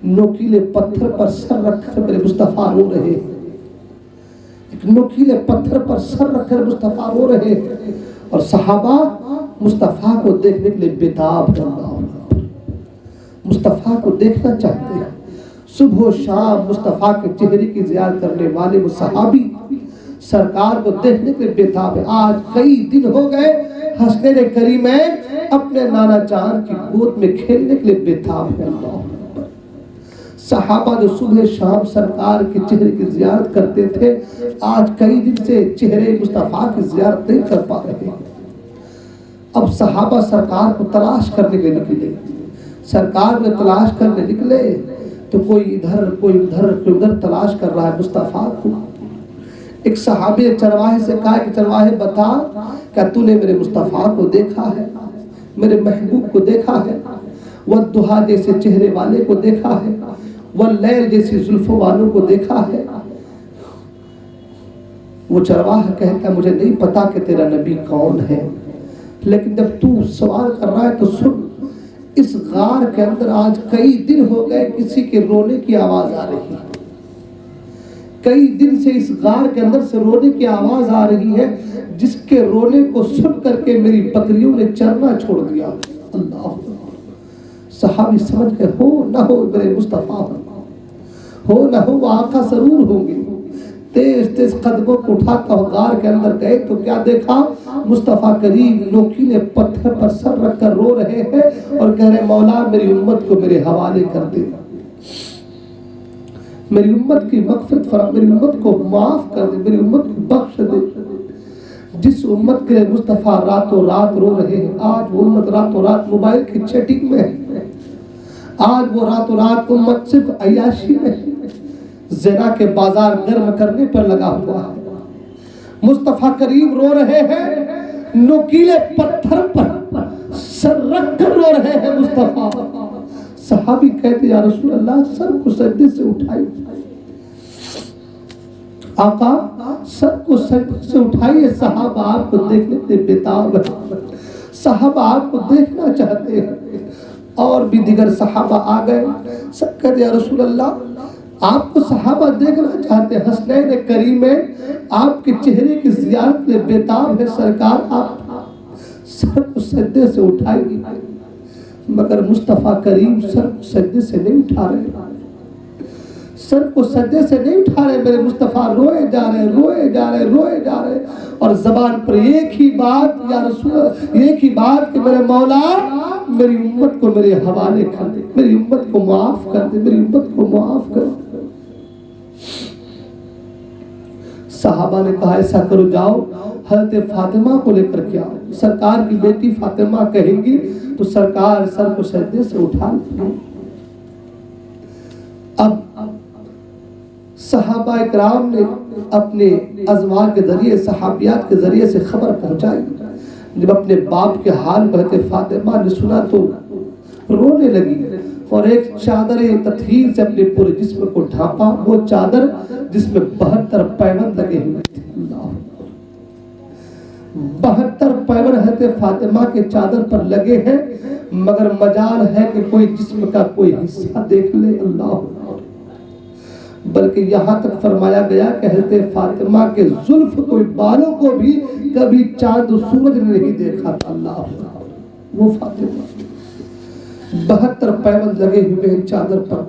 نوکیلے پتھر پر سر رکھ کر میرے مصطفیٰ رو رہے ہیں، ایک نوکیلے پتھر پر سر رکھ کر مصطفیٰ رو رہے ہیں اور صحابہ مصطفیٰ کو دیکھنے کے لیے بےتاب ہیں۔ مصطفیٰ کو دیکھنا چاہتے ہیں، صبح و شام مصطفیٰ کے چہرے کی زیارت کرنے والے وہ صحابی سرکار کو دیکھنے کے لیے بےتاب ہے۔ آج کئی دن ہو گئے حسنین کریمین اپنے نانا جان کی گود میں کھیلنے کے لیے بےتاب ہے۔ اللہ صحابہ جو صبح شام سرکار کے چہرے کی زیارت کرتے تھے، آج کئی دن سے چہرے مصطفیٰ کی زیارت نہیں کر پا رہے۔ اب صحابہ سرکار کو تلاش کرنے کے نکلے، سرکار میں تلاش کرنے نکلے تو کوئی ادھر کوئی ادھر کوئی ادھر تلاش کر رہا ہے مصطفیٰ کو۔ ایک صحابی چرواہے سے کہا کہ چرواہے بتا کیا تو نے میرے مصطفیٰ کو دیکھا ہے، میرے محبوب کو دیکھا ہے، والضحیٰ جیسے چہرے والے کو دیکھا ہے، واللیل جیسی زلفوں والوں کو دیکھا ہے؟ وہ چرواہا کہتا ہے مجھے نہیں پتا کہ تیرا نبی کون ہے، لیکن جب تو سوال کر رہا ہے تو سن، اس غار کے اندر آج کئی دن ہو گئے کسی کے رونے کی آواز آ رہی ہے، کئی دن سے اس غار کے اندر سے رونے کی آواز آ رہی ہے، جس کے رونے کو سن کر کے میری بکریوں نے چرنا چھوڑ دیا۔ اللہ صحابی سمجھ گئے ہو نہ ہو میرے مصطفیٰ ہو نہ ہو وہ آقا ضرور ہوں گے۔ تیز تیز قدموں کو اٹھاتا ہو غار کے اندر گئے تو کیا دیکھا؟ مصطفیٰ کریم نوکیلے پتھر پر سر رکھ کر رو رہے ہیں اور کہہ رہے مولا میری امت کو میرے حوالے کر دے، میری امت کی مغفرت فرما، میری امت کو معاف کر دے، میری امت کو بخش دے۔ جس امت کے لیے مصطفیٰ راتوں رات رو رہے ہیں، آج وہ امت راتوں رات موبائل کی چیٹنگ میں ہے، آج وہ راتوں رات امت صرف عیاشی میں ہے، زنا کے بازار گرم کرنے پر لگا ہوا ہے۔ مصطفیٰ کریم رو رہے ہیں نوکیلے پتھر پر سر رکھ کر رو رہے ہیں مصطفیٰ۔ صحابی کہتے یا رسول اللہ سر کو سجدے سے اٹھائیے، آقا سر کو سجدے سے اٹھائیے، صحابہ آپ کو دیکھنے کے بےتاب ہیں، صحابہ آپ کو دیکھنا چاہتے ہیں۔ اور بھی دیگر صحابہ آ گئے، سب کہتے یا رسول اللہ آپ کو صحابہ دیکھنا چاہتے ہیں، حسنین کریمین آپ کے چہرے کی زیارت میں بےتاب ہے، سرکار آپ سر کو سجدے سے اٹھائیے۔ مگر مصطفیٰ کریم سر کو سجدے سے نہیں اٹھا رہے، سر کو سجدے سے نہیں اٹھا رہے، میرے مصطفیٰ روئے جا رہے، روئے جا رہے، روئے جا رہے، اور زبان پر ایک ہی بات یا رسول، ایک ہی بات کہ میرے مولا میری امت کو میرے حوالے کر دے، میری امت کو معاف کر دے، میری امت کو معاف کر دے۔ صحابہ نے کہا ایسا کرو جاؤ حضرت فاطمہ کو لے کر کے آؤ، سرکار کی بیٹی فاطمہ کہیں گی تو سرکار سر کو سجدے سے اٹھا لیں۔ اب صحابہ اکرام نے اپنے ازواج کے ذریعے، صحابیات کے ذریعے سے خبر پہنچائی۔ جب اپنے باپ کے حال کو حضرت فاطمہ نے سنا تو رونے لگی اور ایک چادر تطہیر سے اپنے پورے جسم کو ڈھانپا، وہ چادر جس میں 72 پیوند لگے ہوئے تھے۔ 72 پیوند حضرت فاطمہ کے چادر پر لگے ہیں، مگر مجال ہے کہ کوئی جسم کا کوئی حصہ دیکھ لے، اللہ، بلکہ یہاں تک فرمایا گیا کہ حضرت فاطمہ کے زلف کوئی بالوں کو بھی کبھی چاند و سورج نے نہیں دیکھا تھا، اللہ، وہ فاطمہ 72 پیوند لگے ہوئے ہیں چادر پر،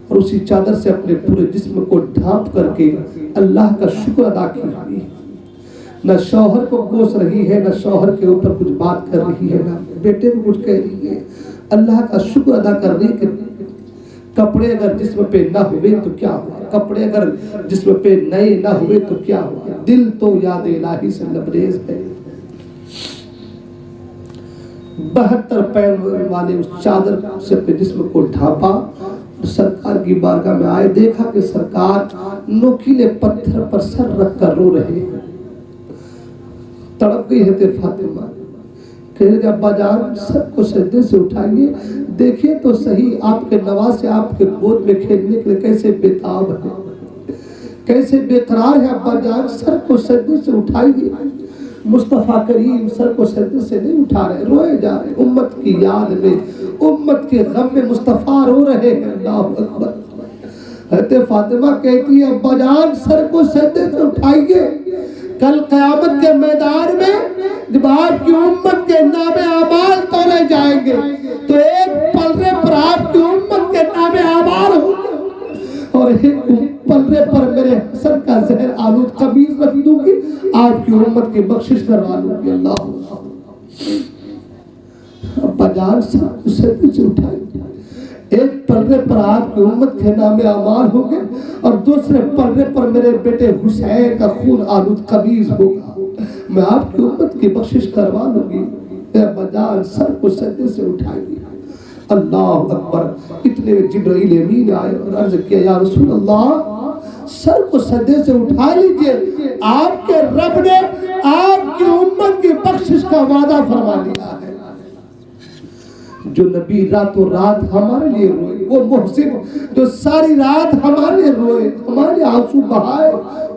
اور اسی چادر سے اپنے پورے جسم کو ڈھانپ کر کے اللہ کا شکر ادا کی ہوئی، نہ شوہر کو کوس رہی ہے، نہ شوہر کے اوپر کچھ بات کر رہی ہے، نہ بیٹے کو کچھ کہہ رہی ہے، اللہ کا شکر ادا کر رہی کہ کپڑے اگر جسم پہ نہ ہوئے تو کیا ہوا، کپڑے اگر جسم پہ نئے نہ ہوئے تو کیا ہوا، دل تو یاد الہی سے لبریز ہے۔ 72 پیوند والے اس چادر سے اپنے جسم کو ڈھانپا، سرکار کی بارگاہ میں آئے، دیکھا کہ سرکار نوکیلے پتھر پر سر رکھ کر رو رہے ہیں۔ تڑپ گئی ہے فاطمہ، کہنے لگے ابا جان سر کو سجدے سے اٹھائیے، دیکھیں تو صحیح آپ کے نواسے آپ کے گود میں کھیلنے کے لیے کیسے بےتاب ہے، کیسے بے قرار ہے، ابا جان سر کو سجدے سے اٹھائیے۔ مصطفیٰ کریم سر کو سجدے سے نہیں اٹھا رہے، روئے جا رہے، امت کی یاد میں، امت کے غم میں مصطفیٰ رو رہے ہیں، اللہ اکبر۔ حضرت فاطمہ کہتی ہے ابا جان سر کو سجدے سے اٹھائیے، کل قیامت کے میدان میں جب آپ کی امت کے نام اعمال تولے جائیں گے تو ایک پلڑے پر آپ کی امت کے نام اعمال ہوں گے، اور ایک پلڑے پر میرے حسن کا زہر آلود قمیض رکھ دوں گی، آپ کی امت کی بخشش کروا لوں گی، اللہ۔ ابا جان سر کو سجدے سے اٹھائیں، ایک پلڑے پر آپ کی امت کے نام اعمال ہوں گے اور دوسرے پلڑے پر میرے بیٹے حسین کا خون آلود قمیض ہوگا، میں آپ کی امت کی بخشش کروا لوں گی۔ اے ابا جان سر کو سجدے سے اٹھائیے، اللہ اکبر۔ اتنے میں جبرائیل امین آئے اور عرض کیا یا رسول اللہ سر کو سجدے سے اٹھا لیجئے، آپ کے رب نے آپ کی امت کی بخشش کا وعدہ فرما لیا ہے۔ جو نبی راتوں رات ہمارے لیے روئے، وہ محسن جو ساری رات ہمارے لیے روئے، ہمارے آنسو بہائے،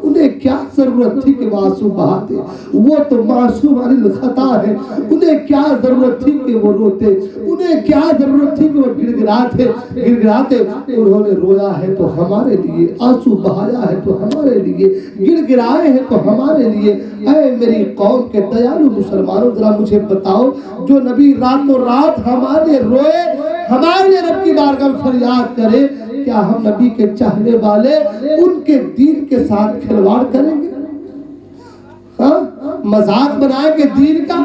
انہیں کیا ضرورت تھی کہ وہ آنسو بہاتے، وہ تو معصوم عن الخطا ہے، انہیں کیا ضرورت تھی کہ وہ روتے، انہیں کیا ضرورت تھی کہ وہ گڑگڑاتے، انہوں نے رویا ہے تو ہمارے لیے، آنسو بہایا ہے تو ہمارے لیے، گڑ گڑائے ہیں تو ہمارے لیے۔ اے میری قوم کے دیالو مسلمانوں ذرا مجھے بتاؤ، جو نبی راتوں رات ہمارے روئے، ہمارے رب کی بارگاہ میں فریاد کرے، کیا ہم نبی کے چاہنے والے ان کے دین کے ساتھ کھلواڑ کریں گے؟ مذاق بنائیں گے دین کا،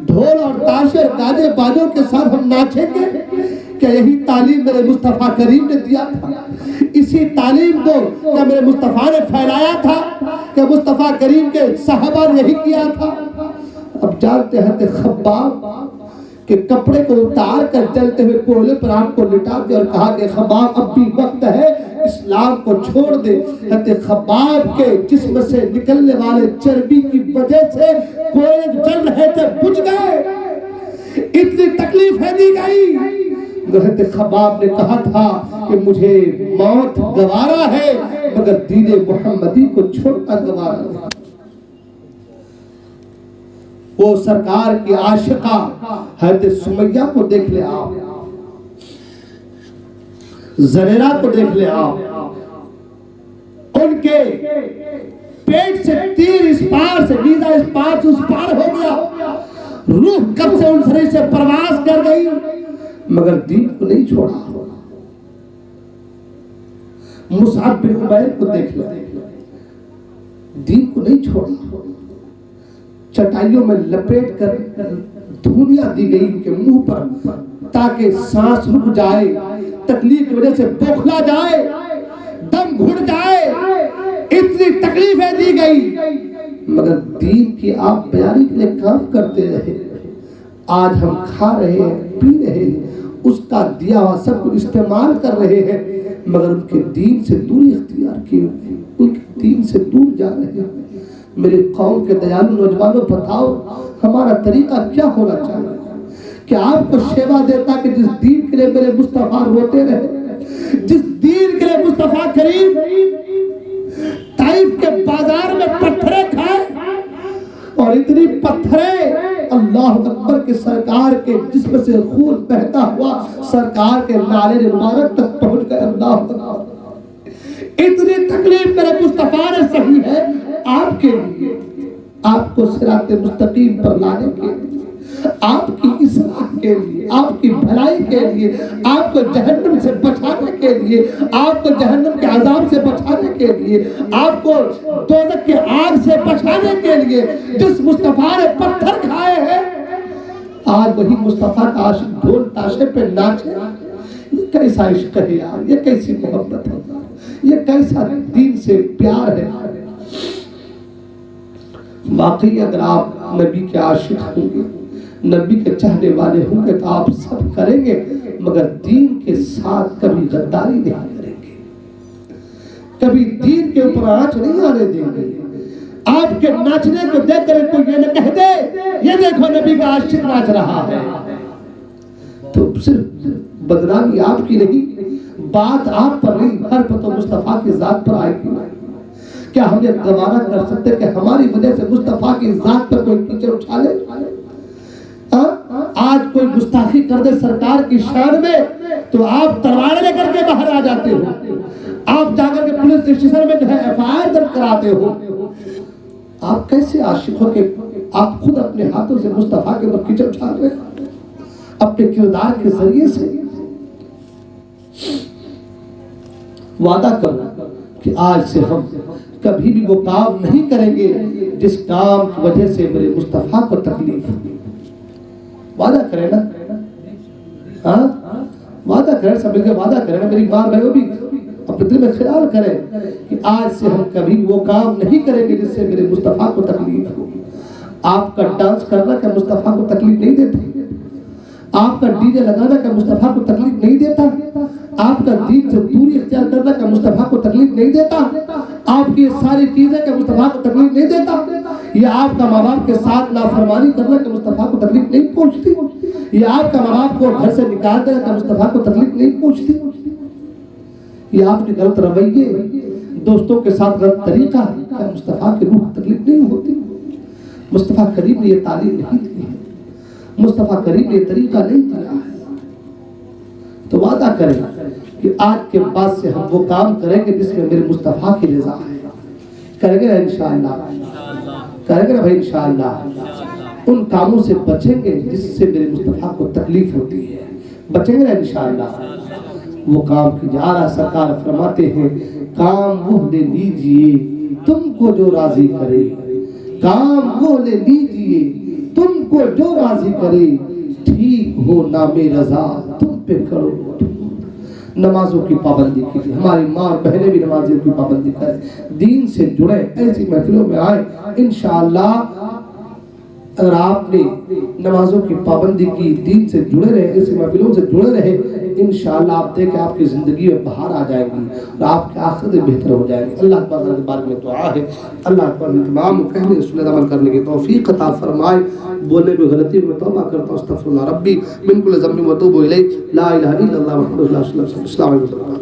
ڈھول اور تاشے گانے بازوں کے ساتھ ہم ناچیں گے؟ کیا یہی تعلیم میرے مصطفیٰ کریم نے دیا تھا؟ اسی تعلیم کو کیا میرے مصطفیٰ نے پھیلایا تھا؟ کیا مصطفیٰ کریم کے صحابہ نے یہی کیا تھا؟ اب جانتے ہیں خباب کہ کپڑے کو اتار کر چلتے ہوئے کولے پر آپ کو لٹا دیا اور کہا کہ خباب اب بھی وقت ہے اسلام کو چھوڑ دے۔ حضرت خباب کے جسم سے نکلنے والے چربی کی وجہ سے کوئلے جل رہے تھے بجھ گئے، اتنی تکلیفیں دی گئی۔ حضرت خباب نے کہا تھا کہ مجھے موت گوارا ہے مگر دین محمدی کو چھوڑنا گوارا نہیں۔ وہ سرکار کی عاشقہ حضرت سمیہ کو دیکھ لے آپ، زریرہ کو دیکھ لے آپ، ان کے پیٹ سے تیر اس پار سے نیزہ اس پار سے اس پار ہو گیا، روح کب سے ان سرے سے پرواز کر گئی مگر دین کو نہیں چھوڑا۔ مصعب بن عمیر کو دیکھ لے، دین کو نہیں چھوڑا، چٹائیوں میں لپیٹ کر دھولیاں دی گئی ان کے منہ پر تاکہ سانس رک جائے، تکلیف کی وجہ سے بوکھلا جائے، دم گھڑ جائے، اتنی تکلیفیں دی گئی مگر دین کی آپ بیانی کے لیے کام کرتے رہے۔ آج ہم کھا رہے ہیں، پی رہے ہیں، اس کا دیا ہوا سب کچھ استعمال کر رہے ہیں مگر ان کے دین سے دوری اختیار کی ہوئی، ان کے دین سے دور جا رہے ہیں۔ میرے قوم کے دیالو نوجوانوں بتاؤ ہمارا طریقہ کیا ہونا چاہیے کہ آپ کو شیوا دیتا کہ جس دین کے لیے میرے مصطفیٰ روتے رہے، جس دین کے لیے مصطفیٰ کریم طائف کے بازار میں پتھریں کھائے اور اتنی پتھریں اللہ اکبر کے سرکار کے جسم سے خون بہتا ہوا سرکار کے نالے مبارک تک پہنچ گئے۔ اللہ اکبر، اتنی تکلیف میرے مصطفیٰ نے سہی ہے آپ کے لیے، آپ کو صراط مستقیم پر لانے کے لیے، آپ کی اصلاح کے لیے، آپ کی بھلائی کے لیے، آپ کو جہنم سے بچانے کے لیے، آپ کو جہنم کے عذاب سے بچانے کے لیے، آپ کو دوزخ کے آگ سے بچانے کے لیے جس مصطفیٰ نے پتھر کھائے ہیں، آج وہی مصطفیٰ کا عاشق ڈھول تاشے پہ ناچے۔ یہ کیسا عشق ہے یار، یہ کیسی محبت ہے، یہ کیسا دین سے پیار ہے۔ واقعی اگر آپ نبی کے عاشق ہوں گے، نبی کے چاہنے والے ہوں گے تو آپ سب کریں گے مگر دین کے ساتھ کبھی غداری نہیں کریں گے، کبھی دین کے اوپر آنچ نہیں آنے دیں گے۔ آپ کے ناچنے کو دیکھ کر کوئی یہ نہ کہہ دے یہ دیکھو نبی کا عاشق ناچ رہا ہے، تو صرف بدنامی آپ کی نہیں، بات آپ پر نہیں، ہر پتہ مصطفیٰ کی ذات پر آئے گی۔ کیا ہم یہ گوارا کر سکتے کہ ہماری وجہ سے مصطفیٰ کی ذات پر کوئی کیچڑ اچھالے؟ آج کوئی گستاخی کر دے سرکار کی شان میں تو آپ تلوار لے کر کے باہر آ جاتے ہو، آپ جا کر کے پولیس اسٹیشن میں جو ہے FIR درج کراتے ہو۔ آپ کیسے عاشق ہو کہ آپ خود اپنے ہاتھوں سے مصطفیٰ کے اوپر کیچڑ اچھال رہے ہیں اپنے کردار کے ذریعے سے؟ وعدہ کرو کہ آج سے ہم کبھی بھی وہ کام نہیں کریں گے جس کام کی وجہ سے میرے مصطفیٰ کو تکلیف ہو۔ وعدہ کریں نا، ہاں وعدہ کریں، سب مل کے وعدہ کریں نا، میری ماں بہنوں بھی اپنے دل میں خیال کریں کہ آج سے ہم کبھی وہ کام نہیں کریں گے جس سے میرے مصطفیٰ کو تکلیف ہو۔ آپ کا ڈانس کرنا کیا مصطفیٰ کو تکلیف نہیں دیتا؟ آپ کا ڈی جے لگانا کیا مصطفیٰ کو تکلیف نہیں دیتا؟ آپ کا دین سے دوری اختیار کرنا کیا مصطفیٰ کو تکلیف نہیں دیتا؟ آپ کی یہ ساری چیزیں کیا مصطفیٰ کو تکلیف نہیں دیتا؟ یہ آپ کا ماں باپ کے ساتھ نافرمانی کرنا کیا مصطفیٰ کو تکلیف نہیں پہنچتی؟ یہ آپ کا ماں باپ کو گھر سے نکال دینا کیا مصطفیٰ کو تکلیف نہیں پہنچتی؟ یہ آپ کے غلط رویے، دوستوں کے ساتھ غلط طریقہ کیا مصطفیٰ کی روح تکلیف نہیں ہوتی؟ مصطفیٰ کریم نے یہ تعلیم نہیں دی ہے، مصطفیٰ کریم نے یہ طریقہ نہیں دیا ہے۔ تو وعدہ کریں کہ آج کے بعد سے ہم وہ کام کریں گے جس میں میرے مصطفیٰ کی رضا ہے۔ کریں گے نا انشاءاللہ؟ کریں گے نا بھائی انشاءاللہ؟ ان کاموں سے بچیں گے جس سے میرے مصطفیٰ کو تکلیف ہوتی ہے، بچیں گے نا انشاءاللہ؟ وہ کام کی جا رہا سرکار فرماتے ہیں کام وہ لے لیجئے تم کو جو راضی کرے، کام وہ لے لیجئے تم کو جو راضی کرے، ٹھیک ہو نام رضا تم پہ کرو۔ نمازوں کی پابندی کیجیے، ہماری ماں اور بہنیں بھی نمازوں کی پابندی کریں، دین سے جڑیں، ایسی محفلوں میں آئیں، انشاءاللہ اگر آپ نے نمازوں کی پابندی کی، دین سے جڑے رہے، اس محفلوں سے جڑے رہے، انشاءاللہ آپ دیکھیں آپ کی زندگی میں بہار آ جائے گی اور آپ کے آخرت بہتر ہو جائے گی۔ اللہ تعالیٰ کے بارے میں دعا ہے اللہ تعالیٰ تمام کہنے سنت عمل کرنے کی توفیق عطا فرمائے۔ بولنے میں غلطی میں توبہ کرتا ہوں، استغفر اللہ ربی من کل ذنب و اتوب الیہ، لا الہ الا اللہ محمد رسول اللہ صلی اللہ علیہ وسلم۔ السلام علیکم۔